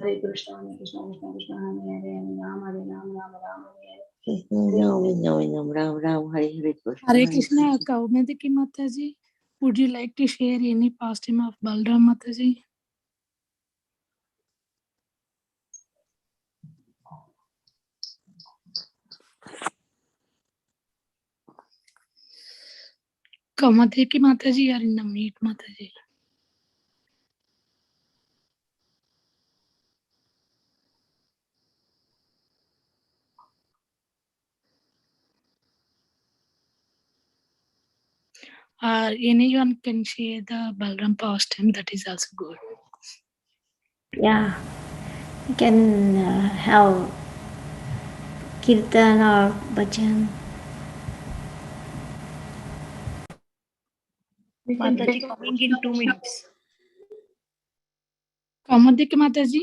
Hare Krishna, Krishna Krishna, Krishna Hare Hare, Ram Hare Ram, Ram Ram, Hare Hare. Ram Ram Hari Hare Krishna Hare Krishna, Kaumediki Mataji. Would you like to share any pastime of Balram Mataji? Kaumediki Mataji are in the meet, Mataji. Anyone can share the Balram pastime, that is also good. Yeah, you can have kirtan or bhajan. Mataji coming in 2 minutes. Kaumediki Mataji,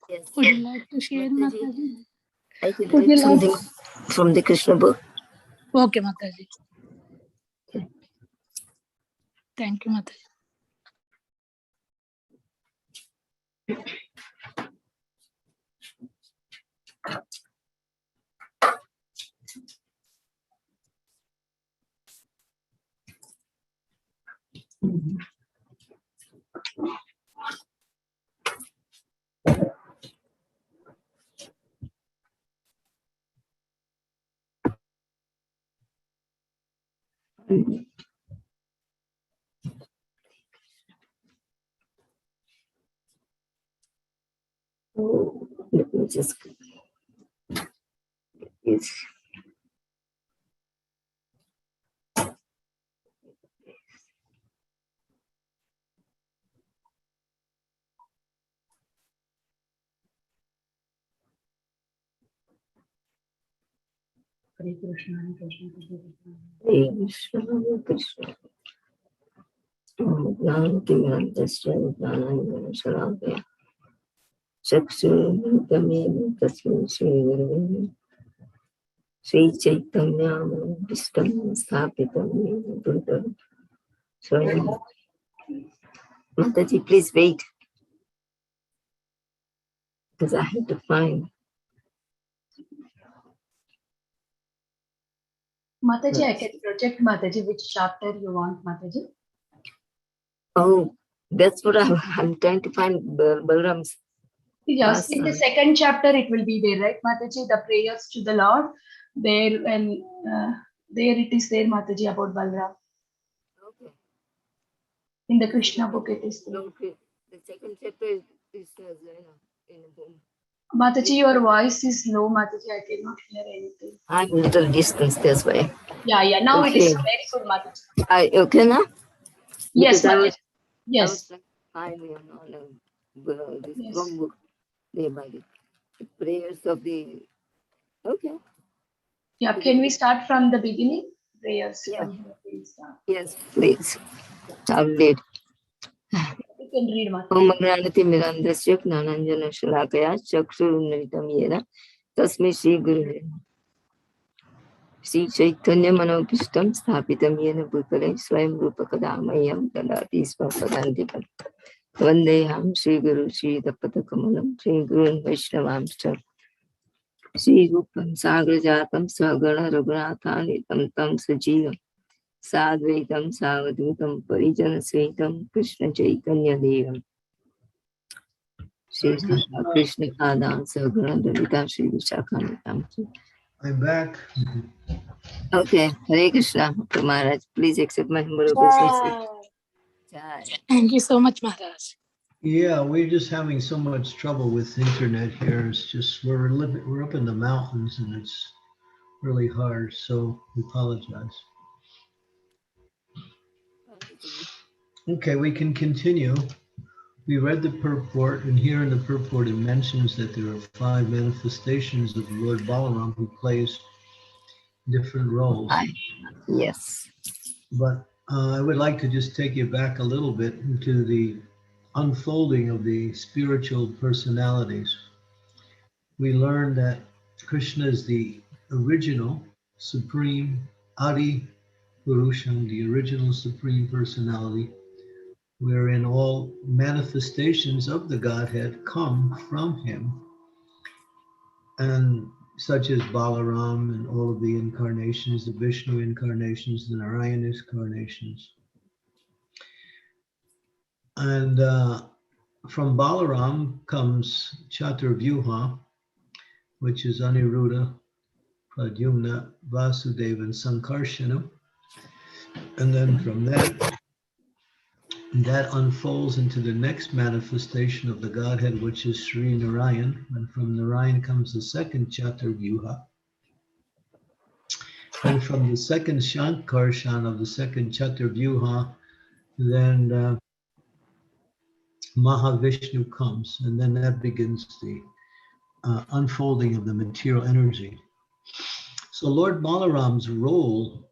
Yes. would you like to share, Mataji? I could Would read you like? something from the Krishna book. Okay, Mataji. Thank you, Mataji. just yes. Hare Krishna, Hare Krishna, Hare Krishna, Hare Krishna. Jnanatimirandasya Chakshurmitame Tasmin Sri Gurave Sri Chaitanya Vistam Sthapitam Buddha. Sorry. Mataji, please wait. Because I have to find. Mataji, I can project Mataji which chapter you want, Mataji. Oh, that's what I'm trying to find Balram's. Yes, in the second chapter it will be there, right, Mataji? The prayers to the Lord. There and there it is there, Mataji, about Balram. Okay. In the Krishna book it is there. Okay. The second chapter is in a book. Mataji, your voice is low, Mataji. I cannot hear anything. I'm a little distance this way. Yeah. Now okay. It is very good, Mataji. Okay now? Yes, Because Mataji. Yes. I was finding on this Yes. wrong book there by the prayers of the. Okay. Yeah, can we start from the beginning? Prayers Yeah. from here, please start. Yes, please. I'll read. You can read, Mataji. Om Granati Mirandasya Gnananjana Shalakaya Chakshurunritam Yena Tasmai Shri Gurave Shri Chaitanya Manopishtam Sthapitam Yena Bhutale Swayam Rupakadamayam Dadati Svapadantikam Vandeham Shri Guru Shri Dapadakamalam Shri Gurun Vaishnavamscha Shri Rupam Sagrajatam Swagana Raghunathan Tam Sajivam Sadvaitam Savadutam Parijana Svaitam Krishna Chaitanya Devam Shri Krishna Kadam Sagana Dalita Shri Vishakanitam. I'm back. Okay, Hare Krishna, Maharaj. Please accept my humble obeisance. Thank you so much, Maharaj. Yeah, we're just having so much trouble with internet here. It's just we're up in the mountains and it's really hard. So we apologize. Okay, we can continue. We read the purport, and here in the purport it mentions that there are 5 manifestations of Lord Balaram who plays different roles. Yes. But I would like to just take you back a little bit into the unfolding of the spiritual personalities. We learned that Krishna is the original supreme Adi Purusham, the original supreme personality, wherein all manifestations of the Godhead come from him, and such as Balaram and all of the incarnations, the Vishnu incarnations, the Narayana incarnations. And from Balaram comes Chaturvyuha, which is Aniruddha, Pradyumna, Vasudeva, and Sankarsana. And then from that unfolds into the next manifestation of the Godhead, which is Sri Narayan. And from Narayan comes the second Chaturvyuha. And from the second Shankarshan of the second Chaturvyuha, then Mahavishnu comes, and then that begins the unfolding of the material energy. So Lord Balaram's role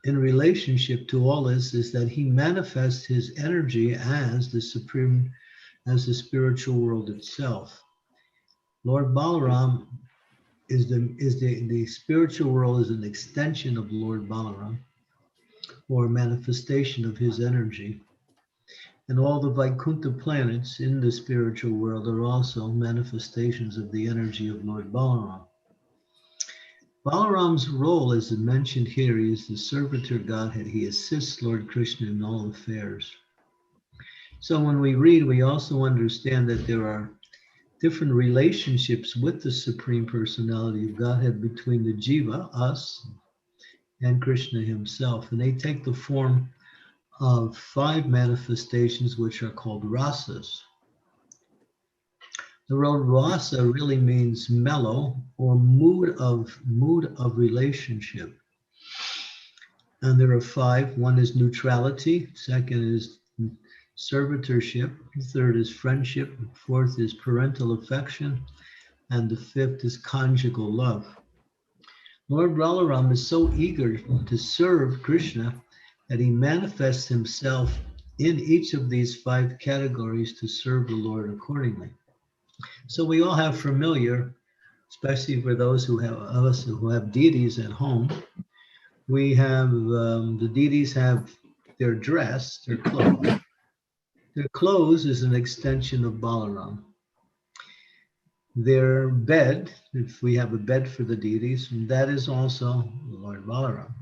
in relationship to all this is that he manifests his energy as the supreme, as the spiritual world itself. Lord Balaram is the spiritual world is an extension of Lord Balaram, or manifestation of his energy. And all the Vaikuntha planets in the spiritual world are also manifestations of the energy of Lord Balaram. Balaram's role, as mentioned here, he is the servitor Godhead. He assists Lord Krishna in all affairs. So when we read, we also understand that there are different relationships with the Supreme Personality of Godhead between the Jiva, us, and Krishna himself. And they take the form of 5 manifestations, which are called rasas. The word rasa really means mellow or mood of relationship. And there are 5. One is neutrality. Second is servitorship. Third is friendship. Fourth is parental affection. And the 5th is conjugal love. Lord Balaram is so eager to serve Krishna that he manifests himself in each of these 5 categories to serve the Lord accordingly. So we all have familiar, especially for those who have deities at home. We have the deities have their dress, their clothes. Their clothes is an extension of Balaram. Their bed, if we have a bed for the deities, that is also Lord Balaram.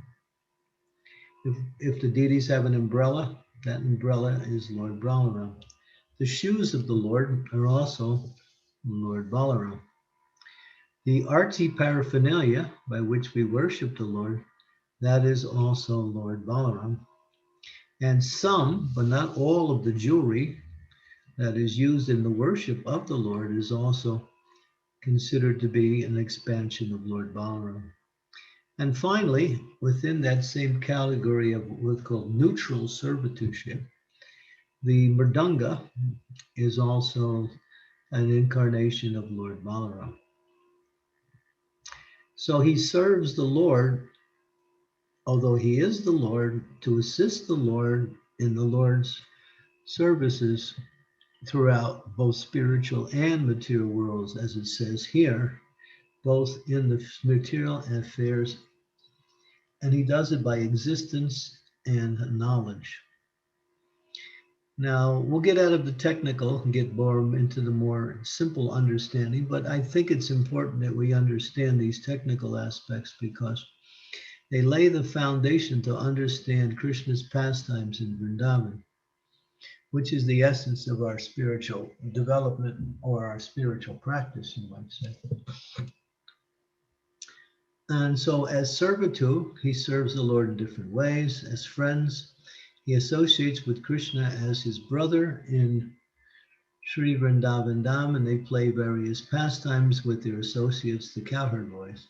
If the deities have an umbrella, that umbrella is Lord Balaram. The shoes of the Lord are also Lord Balaram. The arti paraphernalia by which we worship the Lord, that is also Lord Balaram. And some, but not all of the jewelry that is used in the worship of the Lord is also considered to be an expansion of Lord Balaram. And finally, within that same category of what's called neutral servitorship, the Mridanga is also an incarnation of Lord Balaram. So he serves the Lord, although he is the Lord, to assist the Lord in the Lord's services throughout both spiritual and material worlds, as it says here, both in the material affairs, and he does it by existence and knowledge. Now, we'll get out of the technical and get more into the more simple understanding, but I think it's important that we understand these technical aspects because they lay the foundation to understand Krishna's pastimes in Vrindavan, which is the essence of our spiritual development or our spiritual practice, you might say. And so as servitude, he serves the Lord in different ways. As friends, he associates with Krishna as his brother in Sri Vrindavan Dham, and they play various pastimes with their associates, the cowherd boys.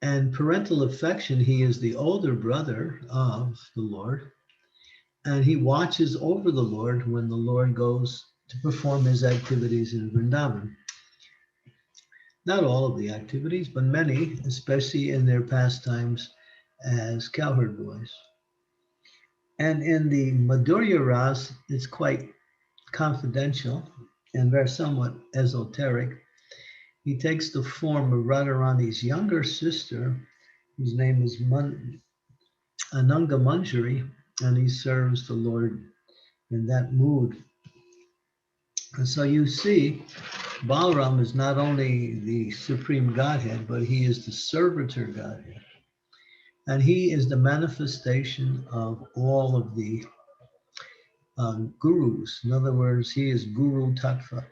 And parental affection, he is the older brother of the Lord, and he watches over the Lord when the Lord goes to perform his activities in Vrindavan. Not all of the activities, but many, especially in their pastimes as cowherd boys. And in the Madhurya Ras, it's quite confidential and very somewhat esoteric. He takes the form of Radharani's younger sister, whose name is Ananga Manjari, and he serves the Lord in that mood. And so you see, Balaram is not only the supreme Godhead, but he is the servitor Godhead. And he is the manifestation of all of the gurus. In other words, he is Guru Tattva.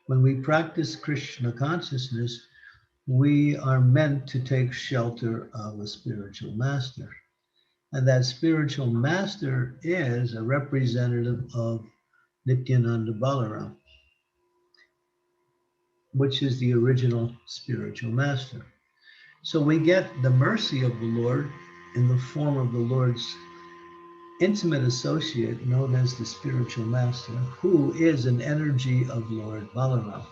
When we practice Krishna consciousness, we are meant to take shelter of a spiritual master. And that spiritual master is a representative of Nityananda Balaram, which is the original spiritual master. So we get the mercy of the Lord in the form of the Lord's intimate associate known as the spiritual master, who is an energy of Lord Balaram.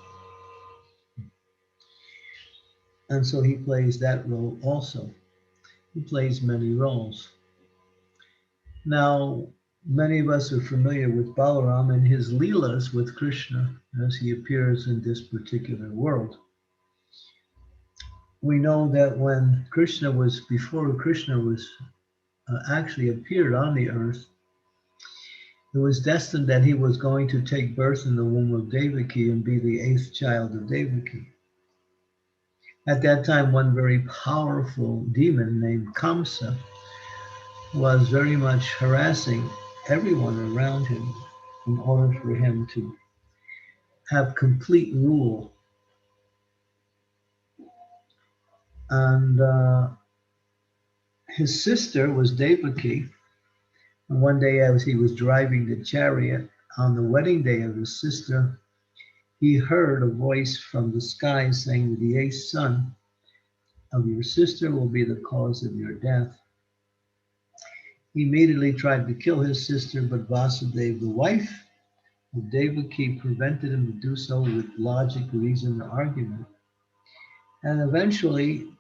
And so he plays that role also. He plays many roles. Now, many of us are familiar with Balaram and his leelas with Krishna as he appears in this particular world. We know that when before Krishna was actually appeared on the earth, it was destined that he was going to take birth in the womb of Devaki and be the 8th child of Devaki. At that time, one very powerful demon named Kamsa was very much harassing everyone around him in order for him to have complete rule. And his sister was Devaki. And one day as he was driving the chariot, on the wedding day of his sister, he heard a voice from the sky saying, the 8th son of your sister will be the cause of your death. He immediately tried to kill his sister, but Vasudeva, the wife of Devaki, prevented him to do so with logic, reason, and argument. And eventually,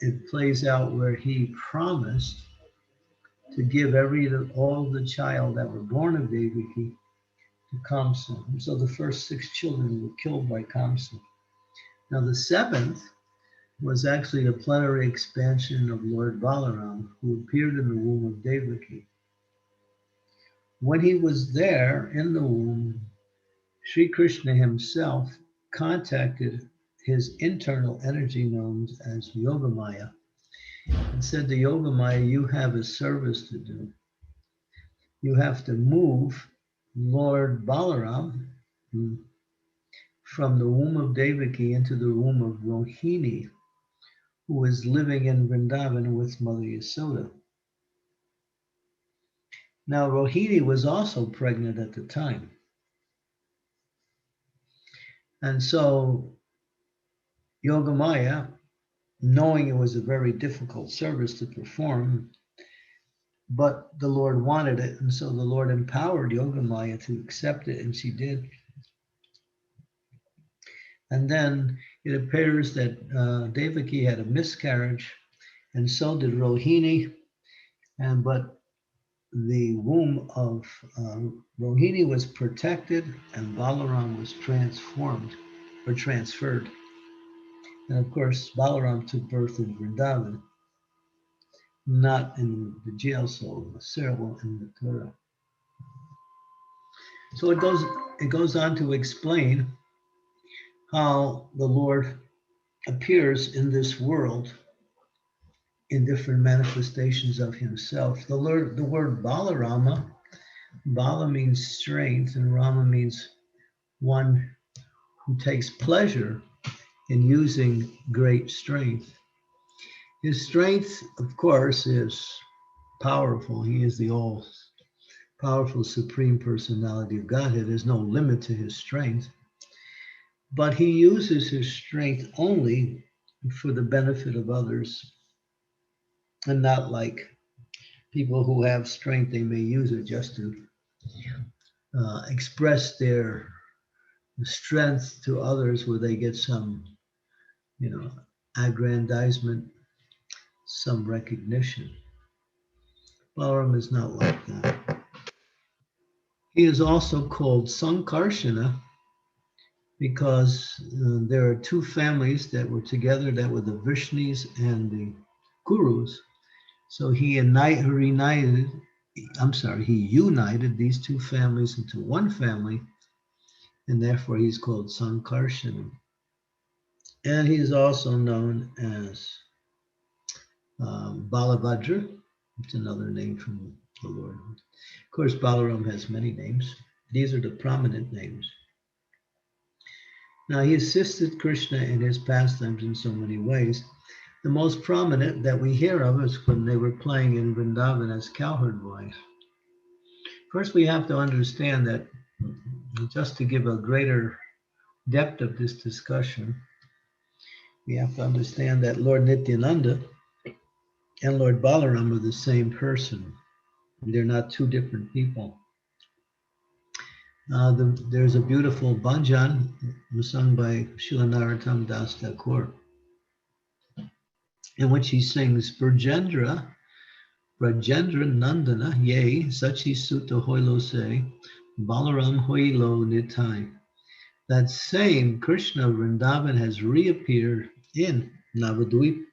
it plays out where he promised to give all the child that were born of Devaki to Kamsa. And so the first 6 children were killed by Kamsa. Now the 7th was actually the plenary expansion of Lord Balaram, who appeared in the womb of Devaki. When he was there in the womb, Sri Krishna himself contacted his internal energy known as Yogamaya and said to Yogamaya, you have a service to do. You have to move Lord Balaram from the womb of Devaki into the womb of Rohini, who was living in Vrindavan with Mother Yasoda. Now, Rohini was also pregnant at the time. And so Yogamaya, knowing it was a very difficult service to perform, but the Lord wanted it, and so the Lord empowered Yogamaya to accept it, and she did. And then it appears that Devaki had a miscarriage, and so did Rohini, but the womb of Rohini was protected, and Balaram was transformed or transferred. And of course, Balaram took birth in Vrindavan, not in the jail cell, Cyril in the Torah. So it goes on to explain how the Lord appears in this world in different manifestations of himself. The word Balarama, Bala means strength, and Rama means one who takes pleasure in using great strength. His strength, of course, is powerful. He is the all-powerful Supreme Personality of Godhead. There's no limit to his strength. But he uses his strength only for the benefit of others, and not like people who have strength, they may use it just to express their strength to others, where they get some, aggrandizement, some recognition. Balaram is not like that. He is also called Sankarshana because there are 2 families that were together, that were the Vishnus and the Kurus. So he united these 2 families into one family, and therefore he's called Sankarshana. And he is also known as Balabhadra. It's another name from the Lord. Of course, Balaram has many names. These are the prominent names. Now, he assisted Krishna in his pastimes in so many ways. The most prominent that we hear of is when they were playing in Vrindavan as cowherd boys. First, we have to understand that, just to give a greater depth of this discussion, we have to understand that Lord Nityananda and Lord Balaram are the same person. They're not 2 different people. There's a beautiful bhajan sung by Srila Narottam Das Thakur, in which he sings, Brajendra Nandana, yea, Sachi Sutta Hoilo se, Balaram Hoilo Nitai. That same Krishna of Vrindavan has reappeared in Navadvip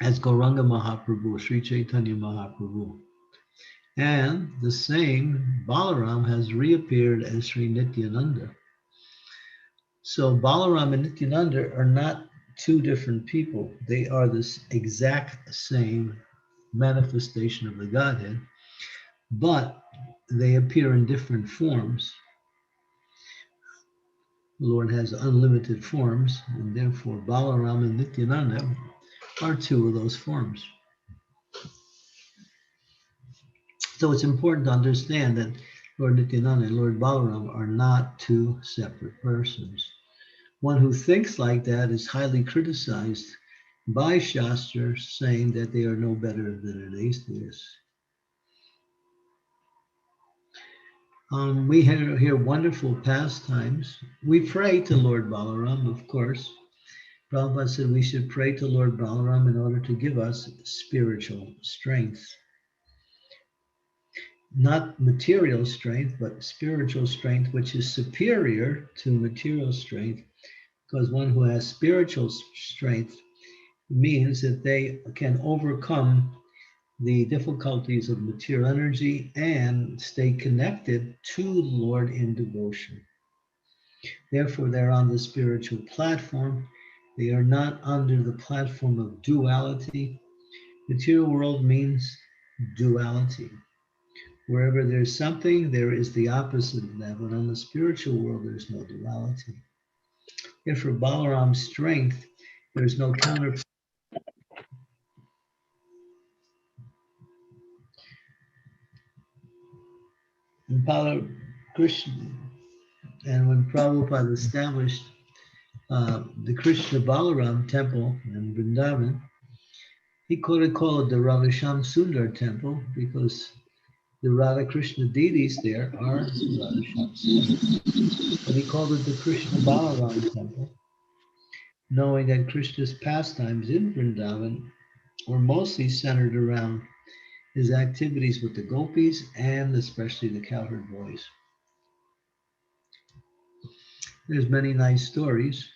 as Gauranga Mahaprabhu, Sri Chaitanya Mahaprabhu. And the same Balaram has reappeared as Sri Nityananda. So Balaram and Nityananda are not 2 different people. They are this exact same manifestation of the Godhead, but they appear in different forms. The Lord has unlimited forms, and therefore Balaram and Nityananda are 2 of those forms. So it's important to understand that Lord Nityananda and Lord Balaram are not two separate persons. One who thinks like that is highly criticized by Shastra, saying that they are no better than an atheist. We hear wonderful pastimes. We pray to Lord Balaram, of course. Prabhupada said we should pray to Lord Balaram in order to give us spiritual strength. Not material strength, but spiritual strength, which is superior to material strength, because one who has spiritual strength means that they can overcome the difficulties of material energy and stay connected to the Lord in devotion. Therefore, they're on the spiritual platform. They are not under the platform of duality. Material world means duality. Wherever there's something, there is the opposite of that. But on the spiritual world, there's no duality. If for Balaram's strength, there's no counter. Krishna, and when Prabhupada established the Krishna Balaram temple in Vrindavan, he could have called it the Radhasham Sundar temple because the Radha Krishna deities there are Radhasham Sundar. But he called it the Krishna Balaram temple, knowing that Krishna's pastimes in Vrindavan were mostly centered around his activities with the gopis and especially the cowherd boys. There's many nice stories.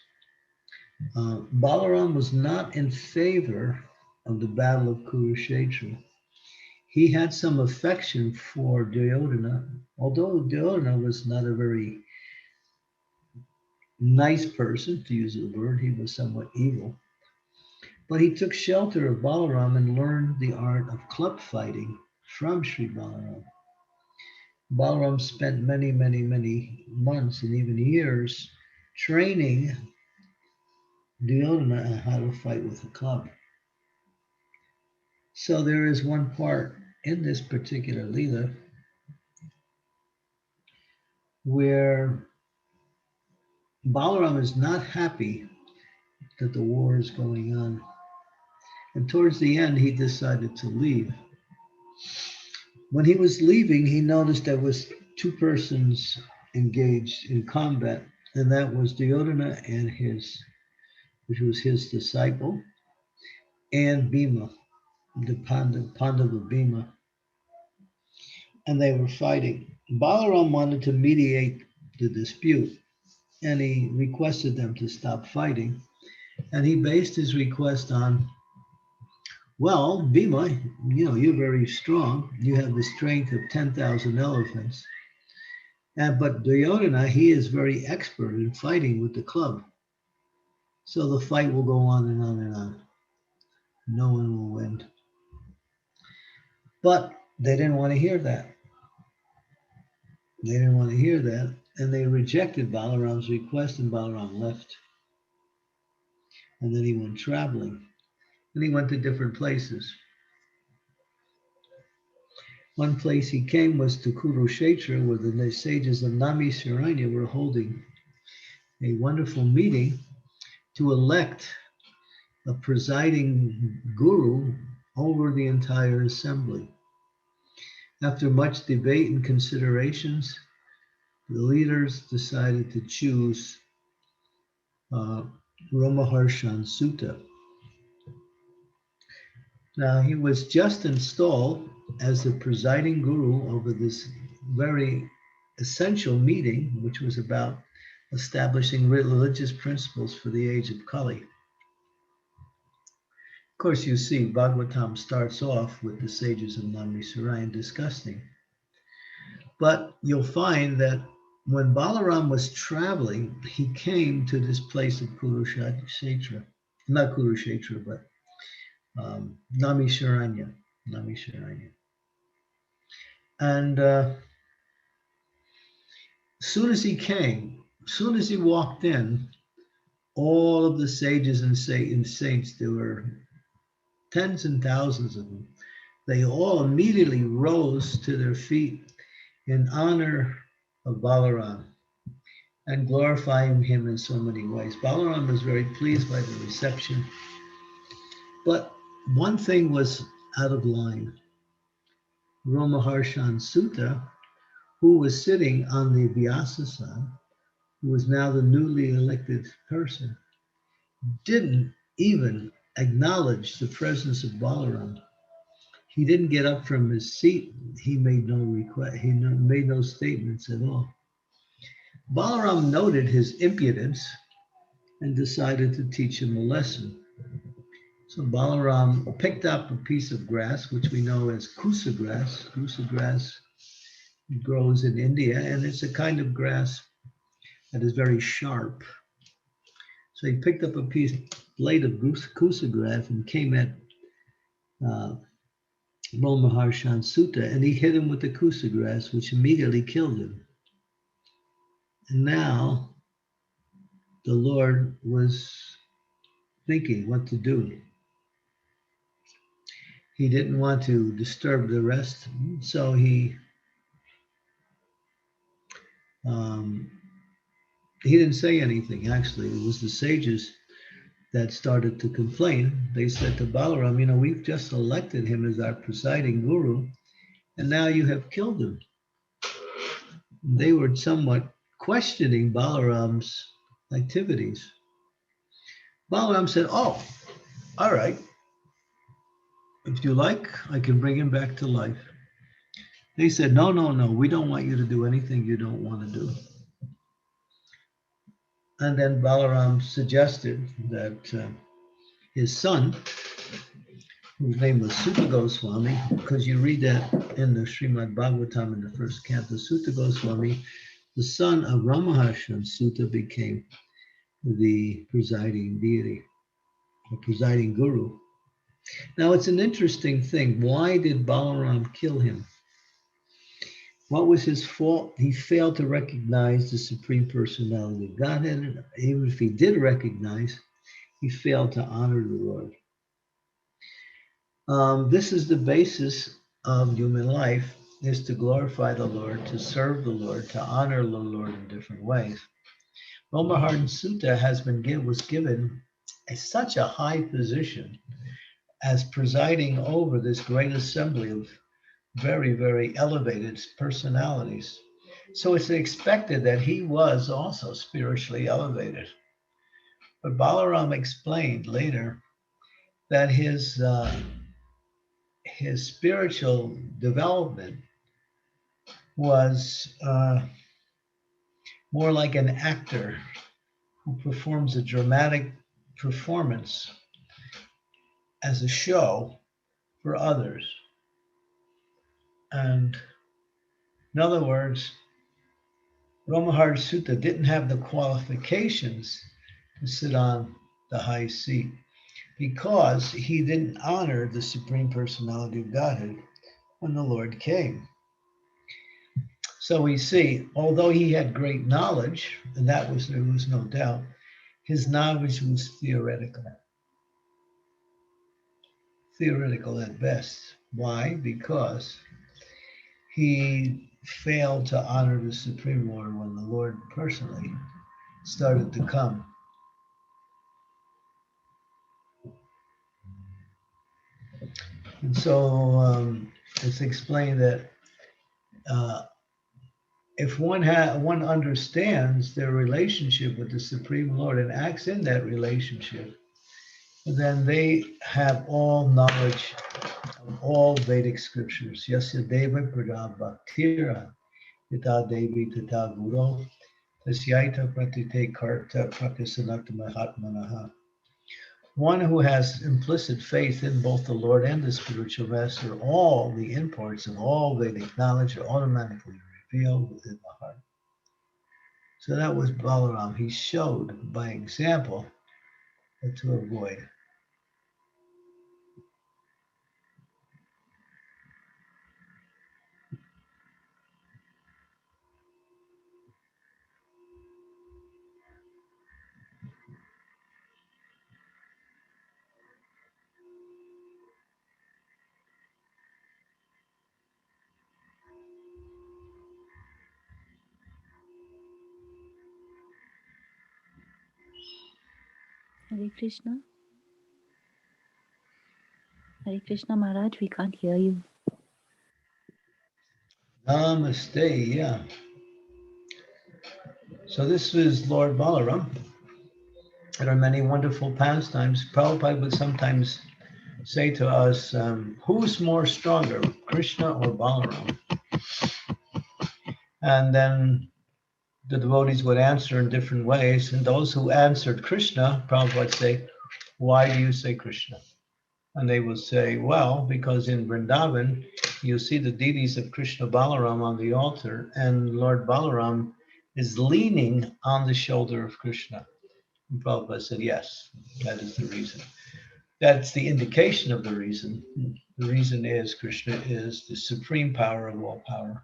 Balaram was not in favor of the Battle of Kurushetra. He had some affection for Duryodhana, although Duryodhana was not a very nice person, to use the word. He was somewhat evil. But he took shelter of Balaram and learned the art of club fighting from Sri Balaram. Balaram spent many, many, many months and even years training Duryodhana on how to fight with a club. So there is one part in this particular Leela where Balaram is not happy that the war is going on. And towards the end, he decided to leave. When he was leaving, he noticed there was two persons engaged in combat, and that was Duryodhana and which was his disciple, and Bhima, the Pandava Bhima. And they were fighting. Balaram wanted to mediate the dispute, and he requested them to stop fighting. And he based his request on, well, Bhima, you're very strong. You have the strength of 10,000 elephants. But Duryodhana, he is very expert in fighting with the club. So the fight will go on and on and on. No one will win. But they didn't want to hear that. They didn't want to hear that. And they rejected Balaram's request, and Balaram left. And then he went traveling. And he went to different places. One place he came was to Kurushetra, where the sages of Nami Sharanya were holding a wonderful meeting to elect a presiding guru over the entire assembly. After much debate and considerations, the leaders decided to choose Ramaharshan Sutta. Now, he was just installed as the presiding guru over this very essential meeting, which was about establishing religious principles for the age of Kali. Of course, you see, Bhagavatam starts off with the sages of Nambisarayan discussing. But you'll find that when Balaram was traveling, he came to this place of Kurushetra, not Kurushetra, but Nambisaranya. And soon as he came, soon as he walked in, all of the sages and saints, there were tens and thousands of them, they all immediately rose to their feet in honor of Balaram and glorifying him in so many ways. Balaram was very pleased by the reception, but one thing was out of line. Ramaharshan Sutta, who was sitting on the Vyasasana, who was now the newly elected person, didn't even acknowledge the presence of Balaram. He didn't get up from his seat. He made no request. He made no statements at all. Balaram noted his impudence and decided to teach him a lesson. So Balaram picked up a piece of grass, which we know as kusa grass. Kusa grass grows in India, and it's a kind of grass that is very sharp. So he picked up a blade of kusa grass and came at Maharshan Sutta, and he hit him with the kusa grass, which immediately killed him. And now the Lord was thinking what to do. He didn't want to disturb the rest, so he didn't say anything. Actually, it was the sages that started to complain. They said to Balaram, we've just elected him as our presiding guru, and now you have killed him. They were somewhat questioning Balaram's activities. Balaram said, oh, all right. If you like, I can bring him back to life. They said, no, we don't want you to do anything you don't want to do. And then Balaram suggested that his son, whose name was Sutta Goswami, because you read that in the Srimad Bhagavatam in the first canto, Sutta Goswami, the son of Ramaharshan Sutta, became the presiding deity, the presiding guru. Now, it's an interesting thing. Why did Balaram kill him? What was his fault? He failed to recognize the Supreme Personality of Godhead. Even if he did recognize, he failed to honor the Lord. This is the basis of human life, is to glorify the Lord, to serve the Lord, to honor the Lord in different ways. Ramaharshan Sutta was given such a high position as presiding over this great assembly of very, very elevated personalities. So it's expected that he was also spiritually elevated. But Balaram explained later that his spiritual development was more like an actor who performs a dramatic performance as a show for others. And in other words, Ramaharshan Sutta didn't have the qualifications to sit on the high seat because he didn't honor the Supreme Personality of Godhead when the Lord came. So we see, although he had great knowledge, and there was no doubt, his knowledge was theoretical at best. Why? Because he failed to honor the Supreme Lord when the Lord personally started to come. And so it's explained that if one understands their relationship with the Supreme Lord and acts in that relationship, then they have all knowledge of all Vedic scriptures. Yasya Deva Prada Bhaktira Yata Devi Tata Guru Tasyaita Pratite Karta Prakasanata Mahatmanaha. One who has implicit faith in both the Lord and the spiritual master, all the imports of all Vedic knowledge are automatically revealed within the heart. So that was Balaram. He showed by example what to avoid. Hare Krishna. Hare Krishna Maharaj, we can't hear you. Namaste, yeah. So this is Lord Balaram. There are many wonderful pastimes. Prabhupada would sometimes say to us, who's more stronger, Krishna or Balaram? And then the devotees would answer in different ways. And those who answered Krishna, Prabhupada would say, why do you say Krishna? And they will say, well, because in Vrindavan, you see the deities of Krishna Balaram on the altar, and Lord Balaram is leaning on the shoulder of Krishna. And Prabhupada said, yes, that is the reason. That's the indication of the reason. The reason is Krishna is the supreme power of all power.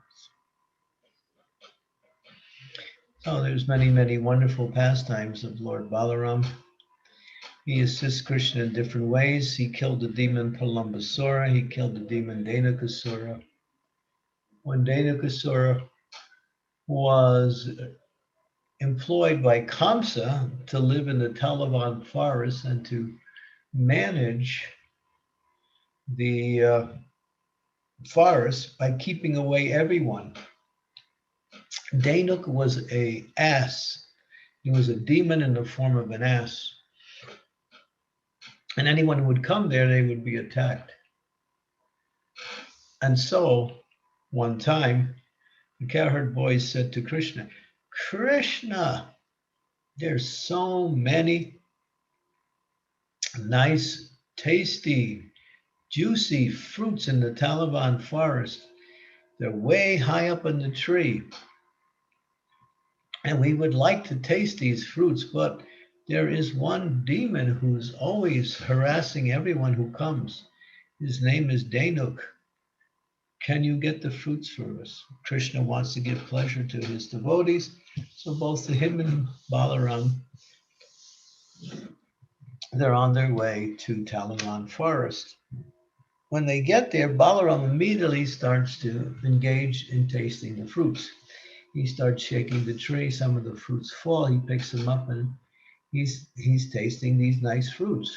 So there's many, many wonderful pastimes of Lord Balaram. He assists Krishna in different ways. He killed the demon Pralambasura. He killed the demon Dhenukasura. When Dhenukasura was employed by Kamsa to live in the Talavan forest and to manage the forest by keeping away everyone. Dhenuk was an ass. He was a demon in the form of an ass. And anyone who would come there, they would be attacked. And so, one time, the cowherd boys said to Krishna, Krishna, there's so many nice, tasty, juicy fruits in the Talavan forest. They're way high up in the tree. And we would like to taste these fruits, but there is one demon who's always harassing everyone who comes. His name is Dhenuk. Can you get the fruits for us? Krishna wants to give pleasure to his devotees. So both him and Balaram, they're on their way to Talavan forest. When they get there, Balaram immediately starts to engage in tasting the fruits. He starts shaking the tree. Some of the fruits fall. He picks them up and he's tasting these nice fruits.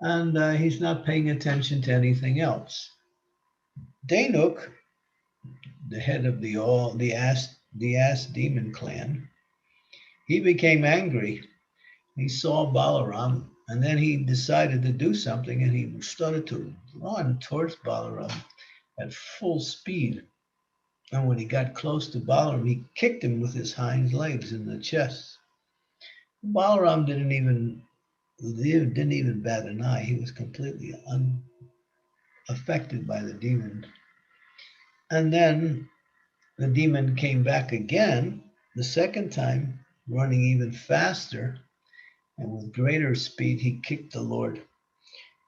And he's not paying attention to anything else. Dhenuk, the head of the ass demon clan, he became angry. He saw Balaram, and then he decided to do something, and he started to run towards Balaram at full speed. And when he got close to Balaram, he kicked him with his hind legs in the chest. Balaram didn't even bat an eye. He was completely unaffected by the demon. And then the demon came back again, the second time, running even faster, and with greater speed, he kicked the Lord.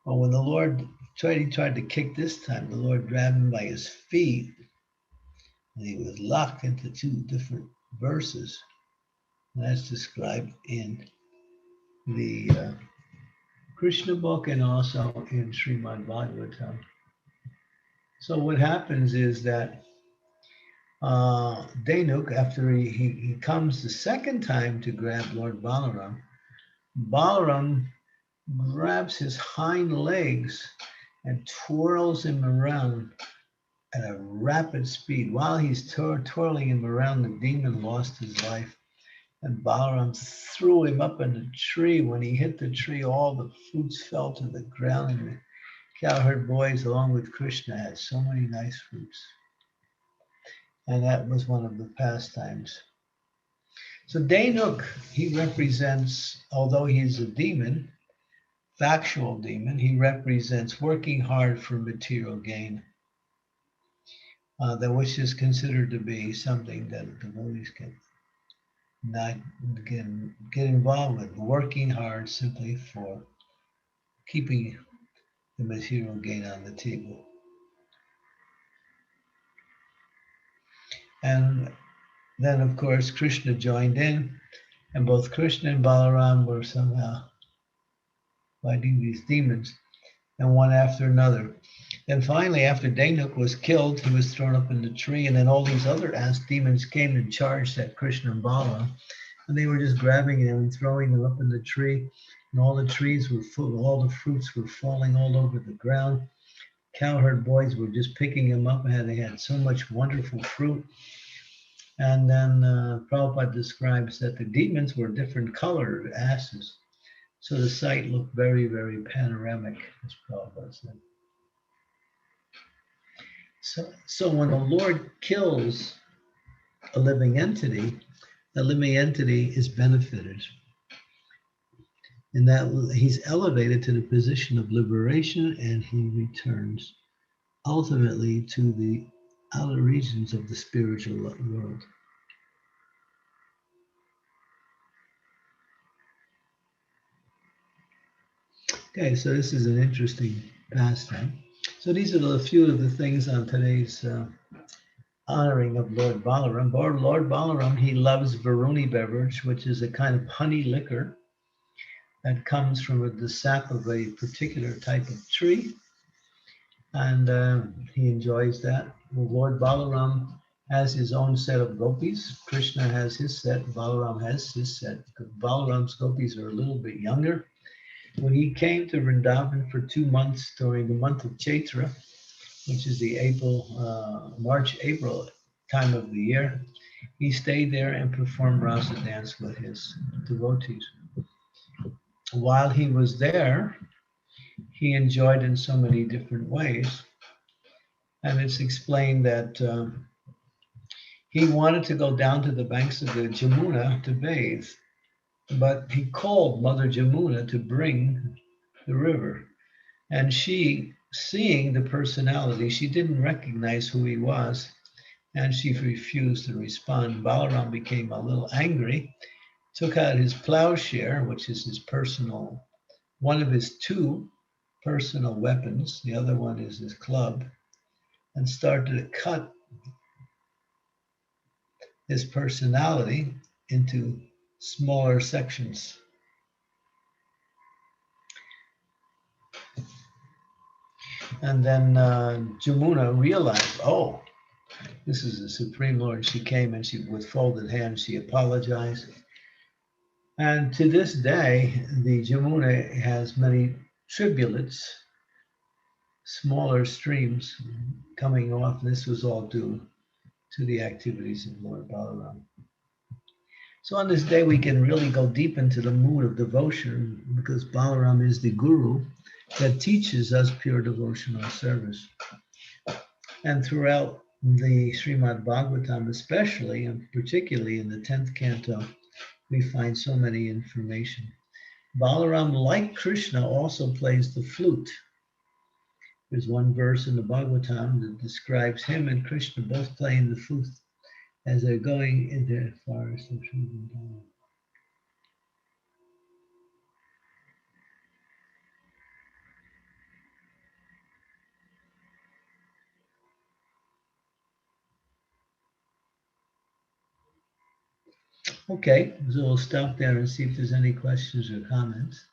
But when the Lord tried to kick this time, the Lord grabbed him by his feet, and he was locked into two different verses. And that's described in the Krishna book and also in Srimad Bhagavatam. So what happens is that Dhenuk, after he comes the second time to grab Lord Balaram, Balaram grabs his hind legs and twirls him around at a rapid speed. While he's twirling him around, the demon lost his life. And Balaram threw him up in the tree. When he hit the tree, all the fruits fell to the ground. And the cowherd boys, along with Krishna, had so many nice fruits. And that was one of the pastimes. So Dhenuk, he represents, although he's a demon, factual demon, he represents working hard for material gain. That which is considered to be something that devotees can not get involved with, working hard simply for keeping the material gain on the table. And then, of course, Krishna joined in, and both Krishna and Balaram were somehow fighting these demons, and one after another. Then finally, after Dhenuk was killed, he was thrown up in the tree, and then all these other ass demons came and charged at Krishna and Balaram. and they were just grabbing them and throwing them up in the tree. And all the trees were full, all the fruits were falling all over the ground. Cowherd boys were just picking them up, and they had so much wonderful fruit. And then Prabhupada describes that the demons were different colored asses. So the sight looked very, very panoramic, as Prabhupada said. So when the Lord kills a living entity, the living entity is benefited. In that he's elevated to the position of liberation, and he returns ultimately to the outer regions of the spiritual world. Okay, so this is an interesting pastime. So these are a few of the things on today's honoring of Lord Balaram. Lord Balaram, he loves Varuni beverage, which is a kind of honey liquor that comes from the sap of a particular type of tree. And he enjoys that. Lord Balaram has his own set of gopis. Krishna has his set, Balaram has his set. Balaram's gopis are a little bit younger. When he came to Vrindavan for 2 months during the month of Chaitra, which is the March-April time of the year, he stayed there and performed rasa dance with his devotees. While he was there, he enjoyed in so many different ways. And it's explained that he wanted to go down to the banks of the Jamuna to bathe, but he called Mother Jamuna to bring the river. And she, seeing the personality, she didn't recognize who he was, and she refused to respond. Balaram became a little angry, took out his plowshare, which is his personal, one of his 2 personal weapons, the other one is his club, and started to cut his personality into smaller sections. And then Jamuna realized, oh, this is the Supreme Lord. She came and she, with folded hands, she apologized. And to this day, the Jamuna has many tribulates, smaller streams coming off. This was all due to the activities of Lord Balaram. So on this day, we can really go deep into the mood of devotion, because Balaram is the guru that teaches us pure devotional service. And throughout the Srimad Bhagavatam especially, and particularly in the 10th canto, we find so many information. Balaram, like Krishna, also plays the flute. There's one verse in the Bhagavatam that describes him and Krishna both playing the flute as they're going into the forest of Vrindavan. Okay, so we'll stop there and see if there's any questions or comments.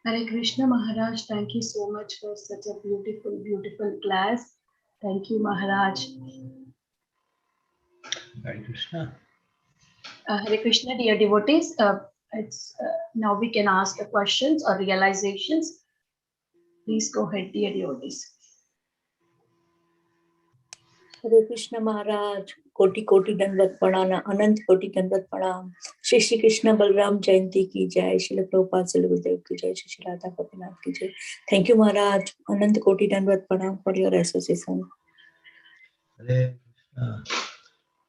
Hare Krishna Maharaj, thank you so much for such a beautiful, beautiful class. Thank you, Maharaj. Hare Krishna. Hare Krishna, dear devotees. Now we can ask the questions or realizations. Please go ahead, dear devotees. हरे कृष्ण महाराज, कोटि कोटि दंडवत प्रणाम, अनंत कोटि दंडवत प्रणाम। श्री श्री कृष्ण बलराम जयंती की जय, श्रील प्रभुपाद श्री गुरुदेव की जय, श्री श्री राधा गोपीनाथ की जय। थैंक यू महाराज, अनंत कोटि दंडवत प्रणाम for your association. Hare Krishna.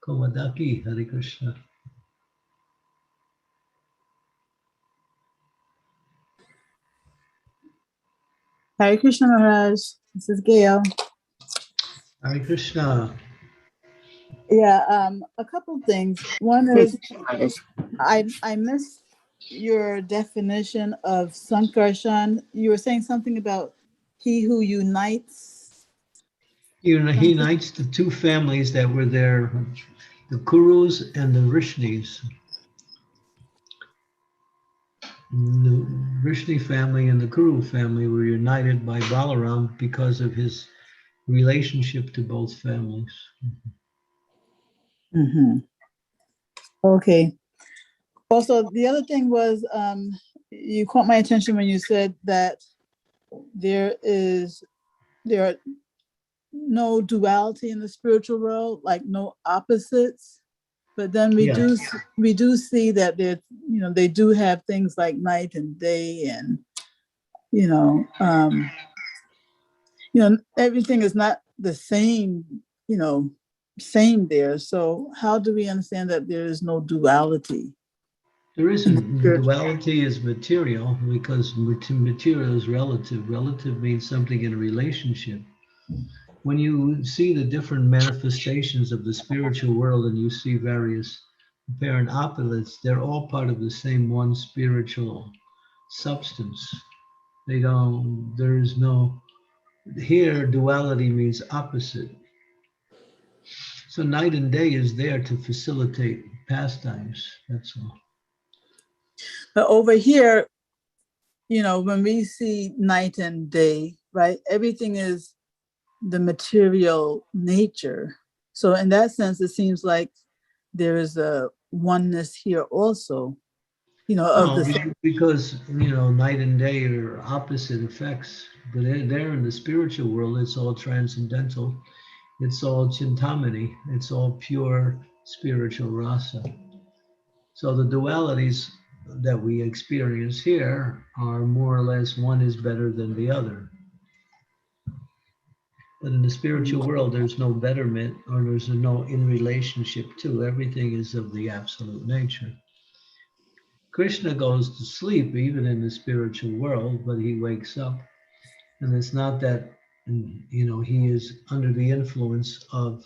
Komadaki, Hare Krishna. Hare Krishna Maharaj, this is Gail. Hare Krishna. Yeah, a couple things. One is I missed your definition of Sankarshan. You were saying something about he who unites. He unites the 2 families that were there the Kurus and the Vrishnis. The Vrishni family and the Kuru family were united by Balaram because of his relationship to both families. Mm-hmm. Okay. Also, the other thing was, you caught my attention when you said that there are no duality in the spiritual world, like no opposites. But then we do see that there, they do have things like night and day, and everything is not the same, same there. So how do we understand that there is no duality? There isn't. Duality is material because material is relative. Relative means something in a relationship. When you see the different manifestations of the spiritual world and you see various apparent opposites, they're all part of the same one spiritual substance. Here duality means opposite. So night and day is there to facilitate pastimes, that's all. But over here, when we see night and day, right, everything is the material nature. So in that sense, it seems like there is a oneness here also, because night and day are opposite effects, but there in the spiritual world, it's all transcendental. It's all Chintamani. It's all pure spiritual rasa. So the dualities that we experience here are more or less one is better than the other. But in the spiritual world, there's no betterment or there's no in relationship to. Everything is of the absolute nature. Krishna goes to sleep even in the spiritual world, but he wakes up. And it's not that, he is under the influence of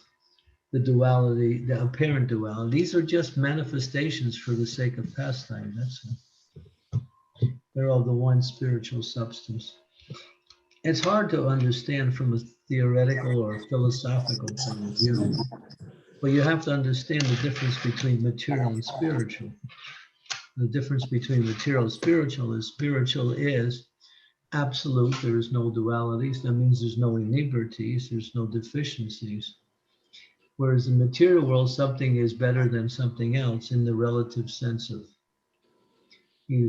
the duality, the apparent duality. These are just manifestations for the sake of pastime, that's all. They're all the one spiritual substance. It's hard to understand from a theoretical or philosophical point of view, but you have to understand the difference between material and spiritual. The difference between material and spiritual is absolute. There is no dualities. That means there's no inebrities, there's no deficiencies. Whereas in the material world, something is better than something else in the relative sense of,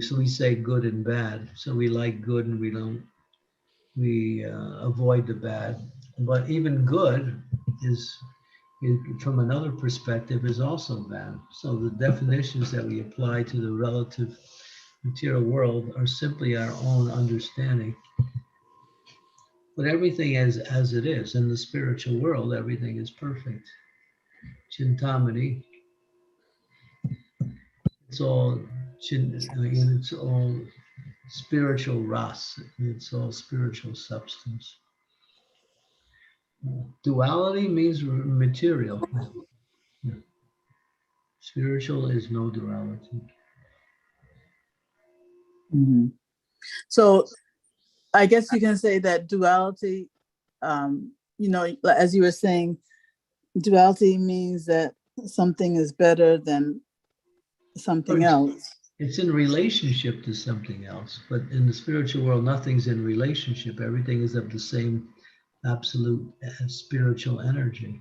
so we say good and bad. So we like good and we avoid the bad. But even good is from another perspective, is also bad. So the definitions that we apply to the relative material world are simply our own understanding. But everything is as it is. In the spiritual world, everything is perfect. Chintamani, it's all spiritual ras, it's all spiritual substance. Duality means material. Spiritual is no duality. Mm-hmm. So I guess you can say that duality, as you were saying, duality means that something is better than something else. It's in relationship to something else, but in the spiritual world, nothing's in relationship. Everything is of the same absolute spiritual energy.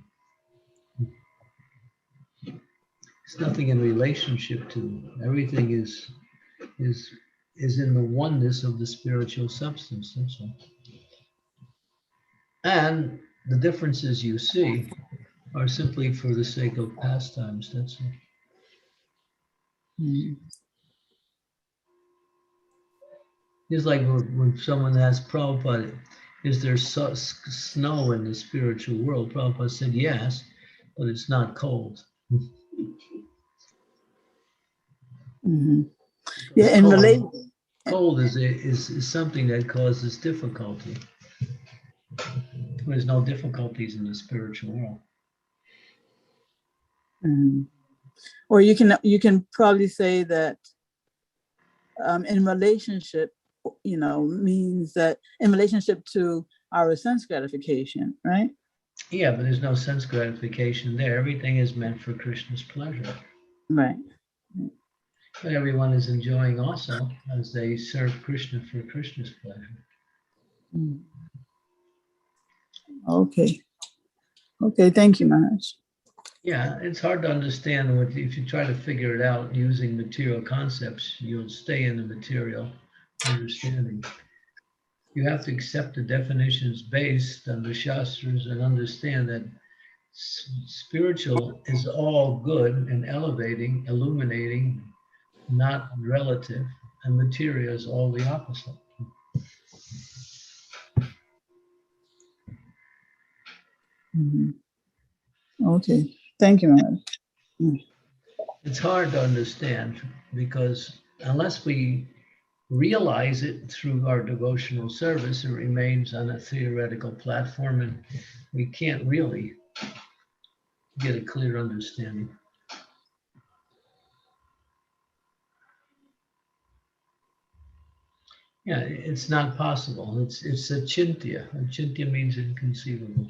It's nothing in relationship to. Everything is in the oneness of the spiritual substance. That's all. And the differences you see are simply for the sake of pastimes. That's all. Mm-hmm. It's like when someone asks Prabhupada, is there snow in the spiritual world? Prabhupada said yes, but it's not cold. Mm-hmm. Yeah, and cold is something that causes difficulty. There's no difficulties in the spiritual world. Mm-hmm. Or you can probably say that in relationship, means that in relationship to our sense gratification, right? Yeah, but there's no sense gratification there. Everything is meant for Krishna's pleasure. Right. But everyone is enjoying also as they serve Krishna for Krishna's pleasure. Okay. Okay, thank you, Maharaj. Yeah, it's hard to understand if you try to figure it out using material concepts, you'll stay in the material understanding. You have to accept the definitions based on the Shastras and understand that spiritual is all good and elevating, illuminating, not relative, and material is all the opposite. Okay, thank you, Maharaj. It's hard to understand because unless we realize it through our devotional service, it remains on a theoretical platform and we can't really get a clear understanding. Yeah, it's not possible. It's a chintya. A chintya means inconceivable.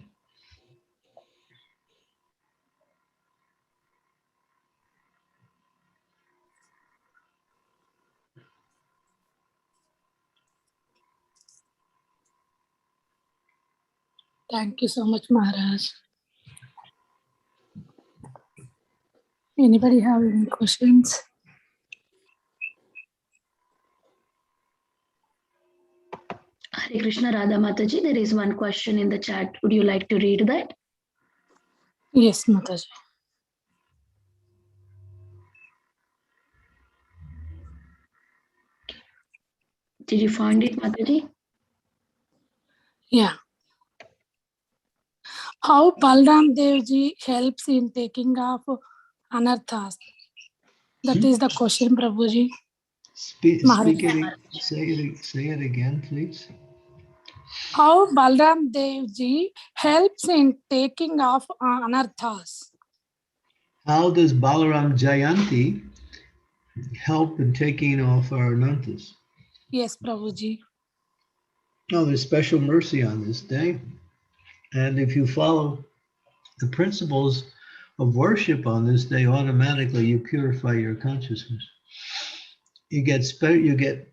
Thank you so much, Maharaj. Anybody have any questions? Hare Krishna, Radha Mataji, there is one question in the chat. Would you like to read that? Yes, Mataji. Did you find it, Mataji? Yeah. How Balram Devji helps in taking off anarthas? That is the question, Prabhuji. Say it again, please. How Balram Devji helps in taking off anarthas? How does Balaram Jayanti help in taking off our anantas? Yes, Prabhuji. Oh, there's special mercy on this day. And if you follow the principles of worship on this day, automatically you purify your consciousness. You get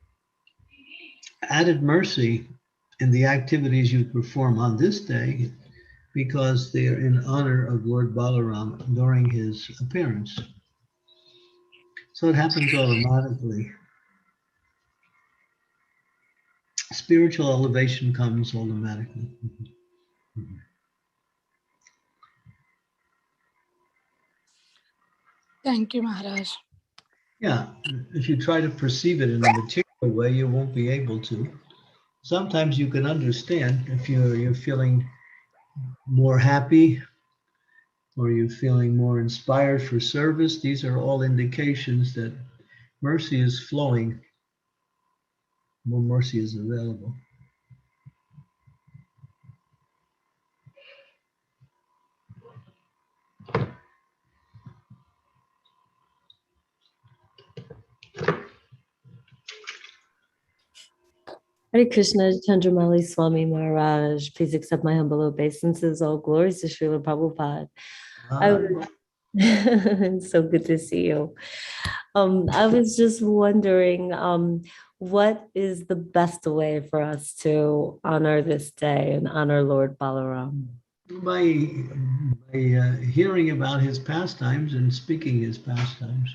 added mercy in the activities you perform on this day because they are in honor of Lord Balaram during his appearance. So it happens automatically. Spiritual elevation comes automatically. Thank you, Maharaj. Yeah, if you try to perceive it in a material way, you won't be able to. Sometimes you can understand if you're feeling more happy or you're feeling more inspired for service. These are all indications that mercy is flowing, more mercy is available. Hare Krishna, Candramauli Swami Maharaj. Please accept my humble obeisances. All glories to Srila Prabhupada. It's so good to see you. I was just wondering, what is the best way for us to honor this day and honor Lord Balaram? By hearing about his pastimes and speaking his pastimes.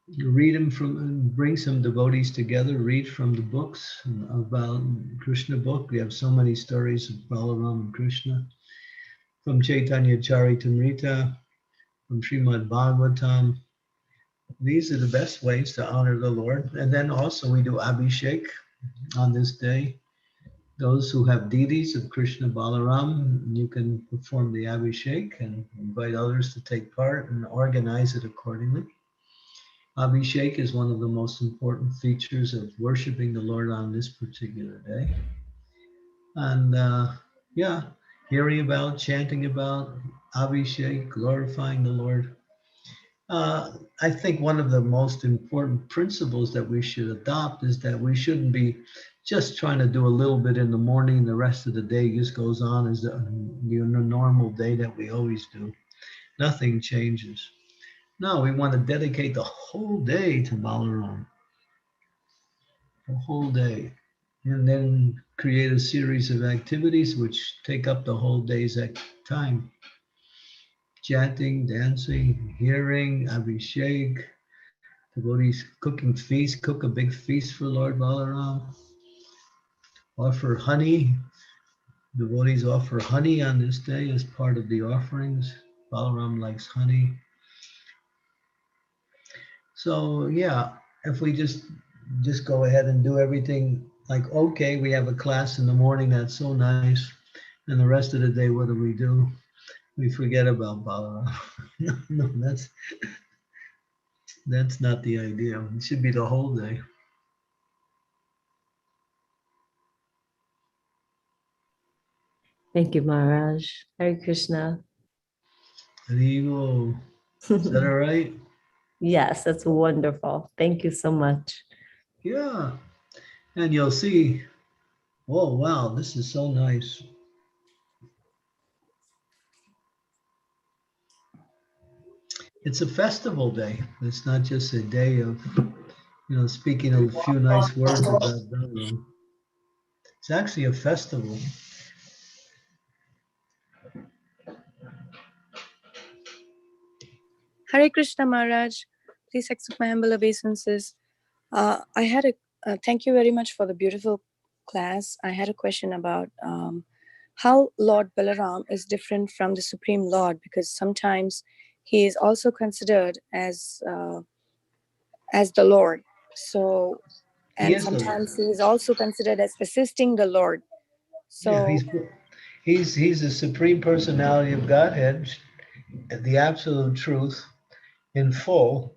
You read them bring some devotees together, read from the books about Krishna book. We have so many stories of Balaram and Krishna. From Chaitanya Charitamrita, from Srimad Bhagavatam. These are the best ways to honor the Lord. And then also we do Abhishek on this day. Those who have deities of Krishna Balaram, you can perform the Abhishek and invite others to take part and organize it accordingly. Abhishek is one of the most important features of worshiping the Lord on this particular day. And hearing about, chanting about Abhishek, glorifying the Lord. I think one of the most important principles that we should adopt is that we shouldn't be just trying to do a little bit in the morning. The rest of the day just goes on as the normal day that we always do. Nothing changes. No, we want to dedicate the whole day to Balaram. The whole day. And then create a series of activities which take up the whole day's time. Chanting, dancing, hearing, Abhishek, devotees cooking feast, cook a big feast for Lord Balaram. Offer honey. Devotees offer honey on this day as part of the offerings. Balaram likes honey. So yeah, if we just go ahead and do everything like, okay, we have a class in the morning, that's so nice. And the rest of the day, what do? We forget about Balaram. No, that's not the idea. It should be the whole day. Thank you, Maharaj. Hare Krishna. Haribo. Is that all right? Yes, that's wonderful. Thank you so much. Yeah. And you'll see, oh, wow, this is so nice. It's a festival day. It's not just a day of, speaking a few nice words about Balaram. It's actually a festival. Hare Krishna Maharaj, please accept my humble obeisances. Thank you very much for the beautiful class. I had a question about how Lord Balaram is different from the Supreme Lord, because sometimes he is also considered as the Lord. So, and sometimes he is also considered as assisting the Lord. So yeah, he's the Supreme Personality of Godhead, the absolute truth in full,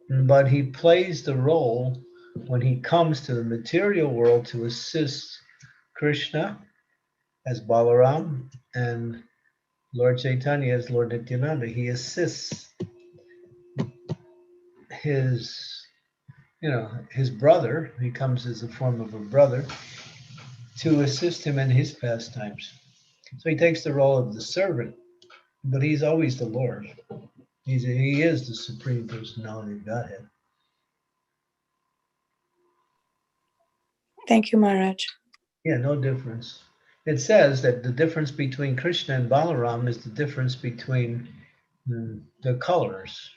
but he plays the role when he comes to the material world to assist Krishna as Balaram and Lord Chaitanya as Lord Nityananda. He assists his brother. He comes as a form of a brother to assist him in his pastimes. So he takes the role of the servant, but he's always the Lord. He is the Supreme Personality of Godhead. thank you, Maharaj. Yeah, no difference. It says that the difference between Krishna and Balaram is the difference between the colors.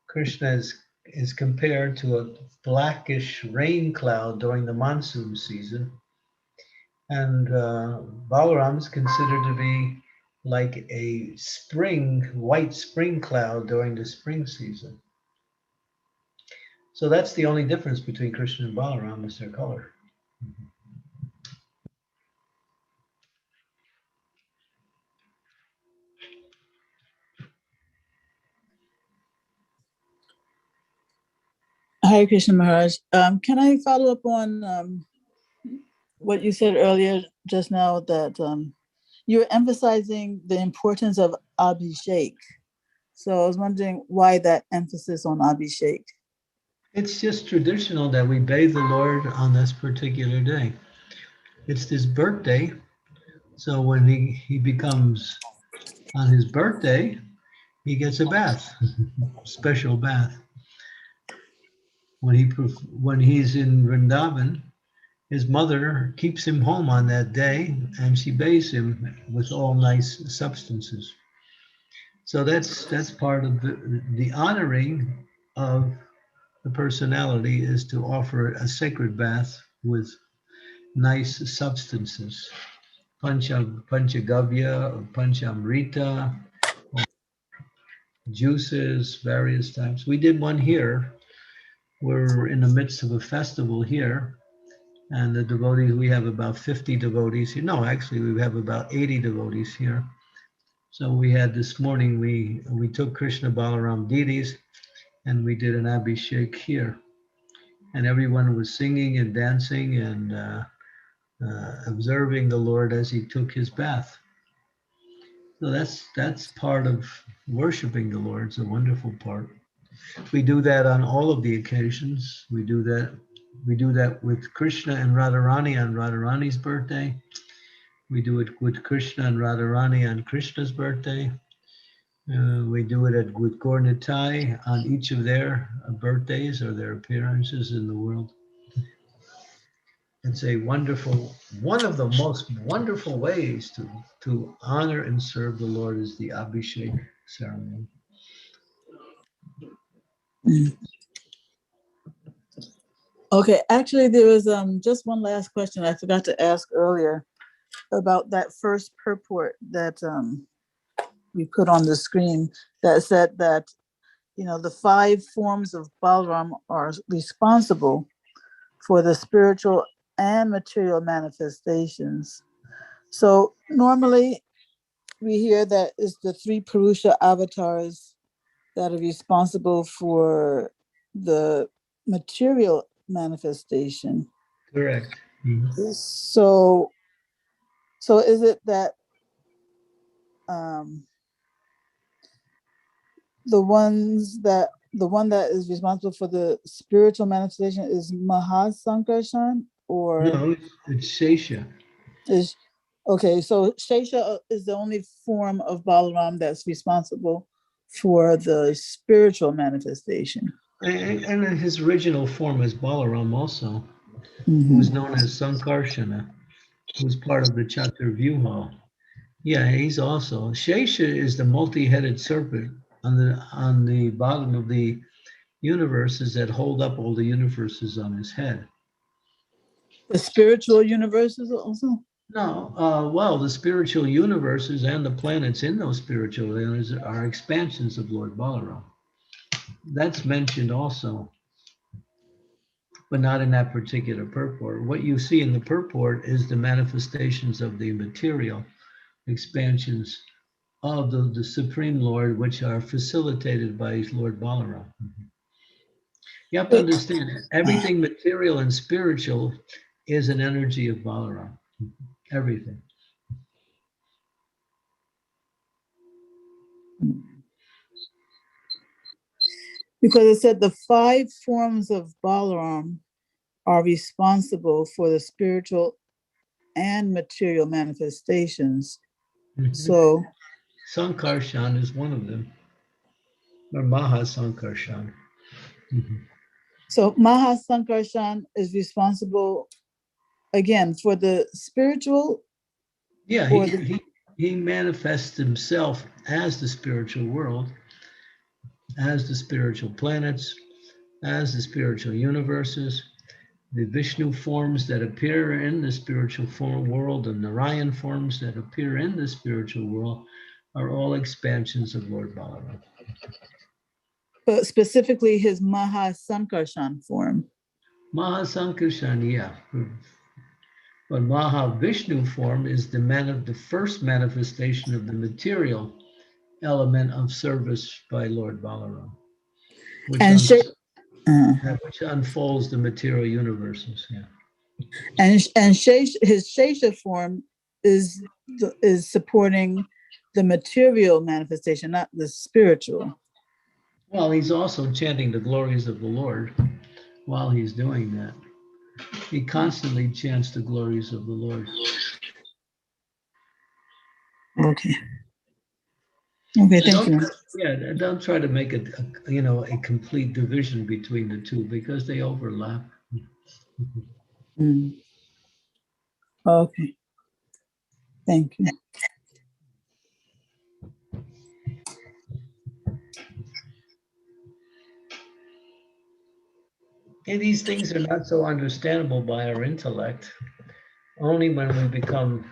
Krishna is compared to a blackish rain cloud during the monsoon season, and Balaram is considered to be like a white spring cloud during the spring season. So that's the only difference between Krishna and Balaram is their color. Hare Krishna Maharaj. Can I follow up on what you said earlier just now, that you're emphasizing the importance of Abhishek. So I was wondering why that emphasis on Abhishek. It's just traditional that we bathe the Lord on this particular day. It's his birthday. So when he becomes on his birthday, he gets a bath, special bath. When he's in Vrindavan, his mother keeps him home on that day and she bathes him with all nice substances. So that's part of the honoring of the personality, is to offer a sacred bath with nice substances. Panchagavya, Panchamrita, juices, various types. We did one here. We're in the midst of a festival here, and the devotees, we have about 50 devotees here. No, actually, we have about 80 devotees here. So we had this morning, we took Krishna Balaram deities, and we did an Abhishek here. And everyone was singing and dancing and observing the Lord as he took his bath. So that's part of worshiping the Lord. It's a wonderful part. We do that on all of the occasions. We do that We do that with Krishna and Radharani on Radharani's birthday. We do it with Krishna and Radharani on Krishna's birthday. We do it with Gaur Nitai on each of their birthdays or their appearances in the world. It's a wonderful, one of the most wonderful ways to honor and serve the Lord is the Abhishek ceremony. Okay, actually, there was just one last question I forgot to ask earlier about that first purport that we put on the screen that said that, the 5 forms of Balram are responsible for the spiritual and material manifestations. So normally we hear that it's the 3 Purusha avatars that are responsible for the material manifestation. Correct. Mm-hmm. So is it that the one that is responsible for the spiritual manifestation is Mahasankarshan, or no, it's Shesha. Okay, so Shesha is the only form of Balaram that's responsible for the spiritual manifestation. And his original form is Balaram also, who's known as Sankarshana, who's part of the Chaturvyuha. Yeah, he's also. Shesha is the multi-headed serpent on the bottom of the universes that hold up all the universes on his head. The spiritual universes also? No, well, the spiritual universes and the planets in those spiritual universes are expansions of Lord Balaram. That's mentioned also, but not in that particular purport. What you see in the purport is the manifestations of the material expansions of the Supreme Lord, which are facilitated by Lord Balaram. You have to understand, everything material and spiritual is an energy of Balaram. Everything. Because it said the 5 forms of Balaram are responsible for the spiritual and material manifestations. Mm-hmm. So Sankarshan is one of them, or Mahasankarshan. Mm-hmm. So Mahasankarshan is responsible again for the spiritual. Yeah, he manifests himself as the spiritual world, as the spiritual planets, as the spiritual universes, the Vishnu forms that appear in the spiritual form world, the Narayan forms that appear in the spiritual world are all expansions of Lord Balaram. But specifically his Mahasankarshan form. Mahasankarshan, yeah. But Mahavishnu form is the first manifestation of the material element of service by Lord Balaram, which unfolds the material universes. Yeah. And his Shesha form is supporting the material manifestation, not the spiritual. Well, he's also chanting the glories of the Lord while he's doing that. He constantly chants the glories of the Lord. Okay. Okay, thank you. Yeah, don't try to make a complete division between the two because they overlap. Mm. Okay. Thank you. And these things are not so understandable by our intellect. Only when we become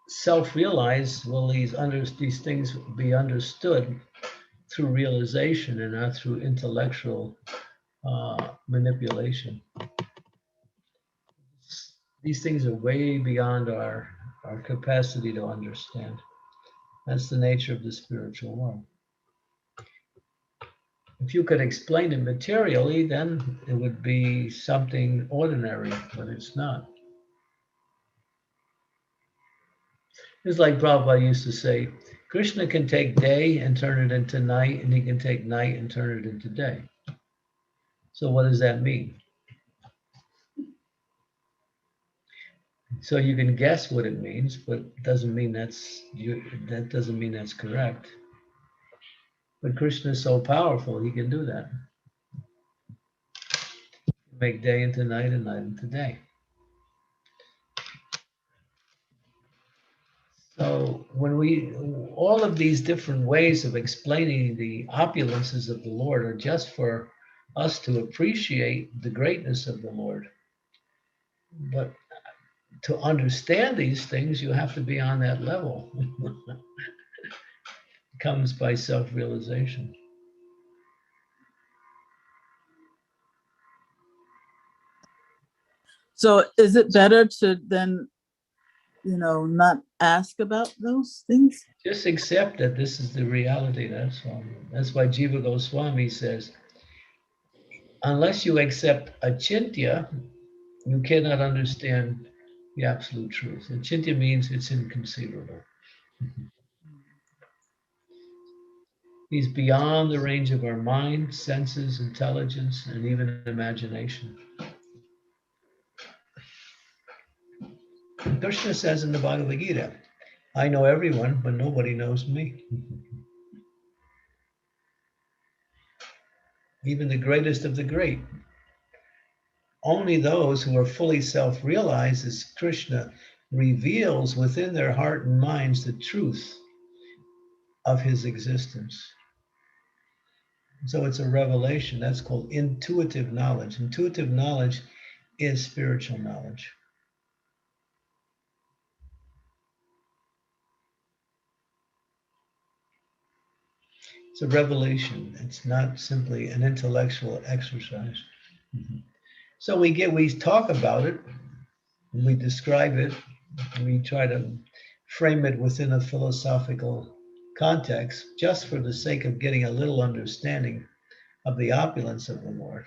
self-realized will these things be understood through realization and not through intellectual manipulation. These things are way beyond our capacity to understand. That's the nature of the spiritual world. If you could explain it materially, then it would be something ordinary, but it's not. It's like Prabhupada used to say, Krishna can take day and turn it into night, and he can take night and turn it into day. So what does that mean? So you can guess what it means, but it doesn't mean that doesn't mean that's correct. But Krishna is so powerful, he can do that. Make day into night and night into day. So when all of these different ways of explaining the opulences of the Lord are just for us to appreciate the greatness of the Lord. But to understand these things, you have to be on that level. It comes by self-realization. So is it better to then, not ask about those things? Just accept that this is the reality, that's all. That's why Jiva Goswami says, unless you accept achintya, you cannot understand the absolute truth. Achintya means it's inconceivable. He's beyond the range of our mind, senses, intelligence, and even imagination. Krishna says in the Bhagavad Gita, I know everyone, but nobody knows me. Even the greatest of the great. Only those who are fully self-realized as Krishna reveals within their heart and minds the truth of his existence. So it's a revelation. That's called intuitive knowledge. Intuitive knowledge is spiritual knowledge. It's a revelation. It's not simply an intellectual exercise. So we talk about it, we describe it, we try to frame it within a philosophical context, just for the sake of getting a little understanding of the opulence of the Lord.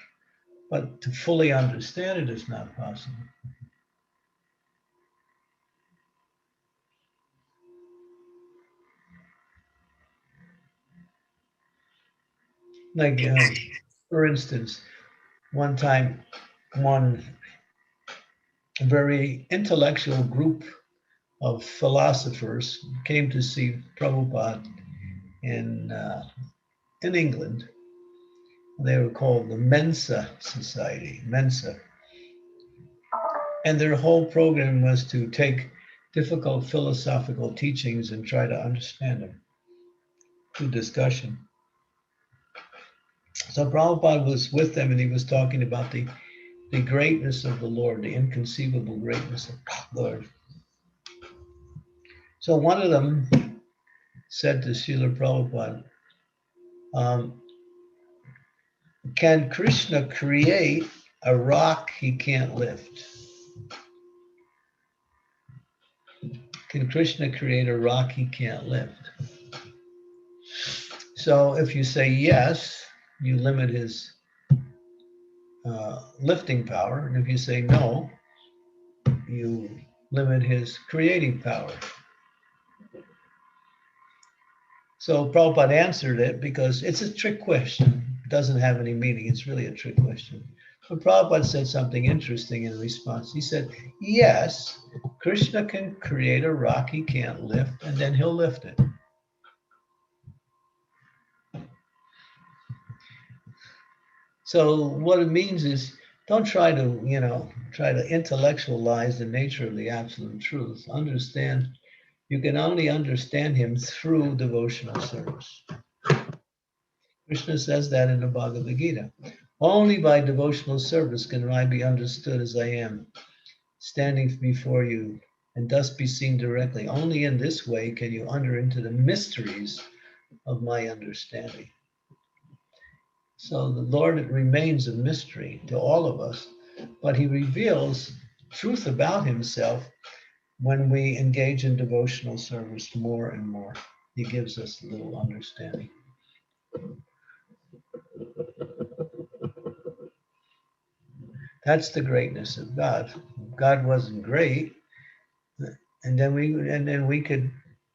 But to fully understand it is not possible. Like, for instance, one time, one very intellectual group of philosophers came to see Prabhupada in England. They were called the Mensa Society, Mensa. And their whole program was to take difficult philosophical teachings and try to understand them through discussion. So Prabhupada was with them and he was talking about the greatness of the Lord, the inconceivable greatness of the Lord. So one of them said to Srila Prabhupada, can Krishna create a rock he can't lift? Can Krishna create a rock he can't lift? So if you say yes, you limit his lifting power. And if you say no, you limit his creating power. So Prabhupada answered it because it's a trick question. It doesn't have any meaning. It's really a trick question. But Prabhupada said something interesting in response. He said, yes, Krishna can create a rock he can't lift, and then he'll lift it. So what it means is, don't try to intellectualize the nature of the absolute truth. Understand, you can only understand him through devotional service. Krishna says that in the Bhagavad Gita. Only by devotional service can I be understood as I am, standing before you, and thus be seen directly. Only in this way can you enter into the mysteries of my understanding. So the Lord remains a mystery to all of us, but he reveals truth about himself when we engage in devotional service more and more. He gives us a little understanding. That's the greatness of God. If God wasn't great, and then we could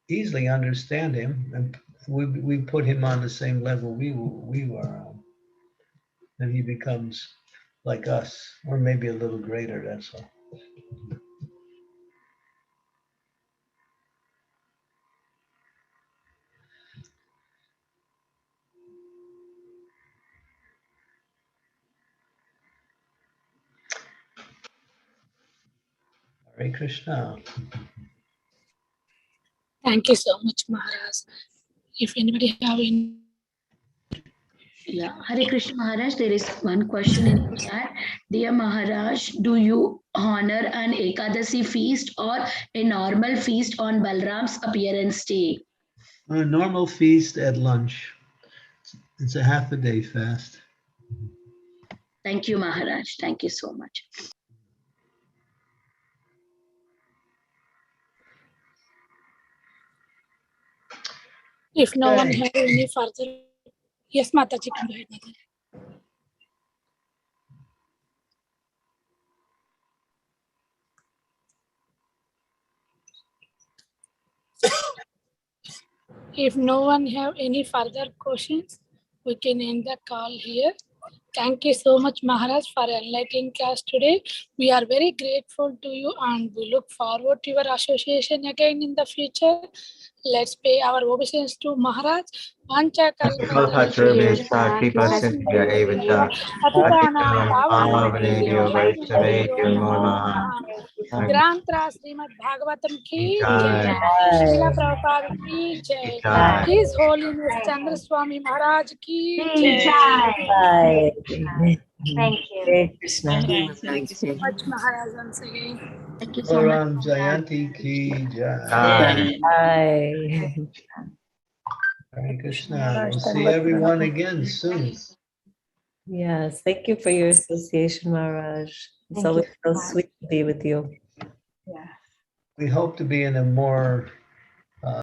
easily understand him, and we put him on the same level we were on. then he becomes like us, or maybe a little greater, that's all. Hare Krishna. Thank you so much, Maharaj. If anybody have any... Yeah, Hare Krishna Maharaj, there is one question in the chat. Dear Maharaj, do you honor an Ekadasi feast or a normal feast on Balram's appearance day? A normal feast at lunch. It's a half a day fast. Thank you, Maharaj. Thank you so much. If no one Okay. has any further... Yes, Mataji, go ahead, Mataji. If no one have any further questions, we can end the call here. Thank you so much, Maharaj, for enlightening class today. We are very grateful to you and we look forward to your association again in the future. Let's pay our obeisance to Maharaj. Vancha Grantra Srimad Bhagavatam ki jai, Srila Prabhupada ki jai, His Holiness Chandra Swami Maharaj ki jai. Thank you. Hare Krishna. Thank you so Much Maharaj once again. Thank you so much. Balaram Jayanti ki jai. Bye. Hare Krishna. We'll see everyone again soon. Yes, thank you for your association, Maharaj. It's Thank you always so so much. sweet to be with you. Yeah. We hope to be in a more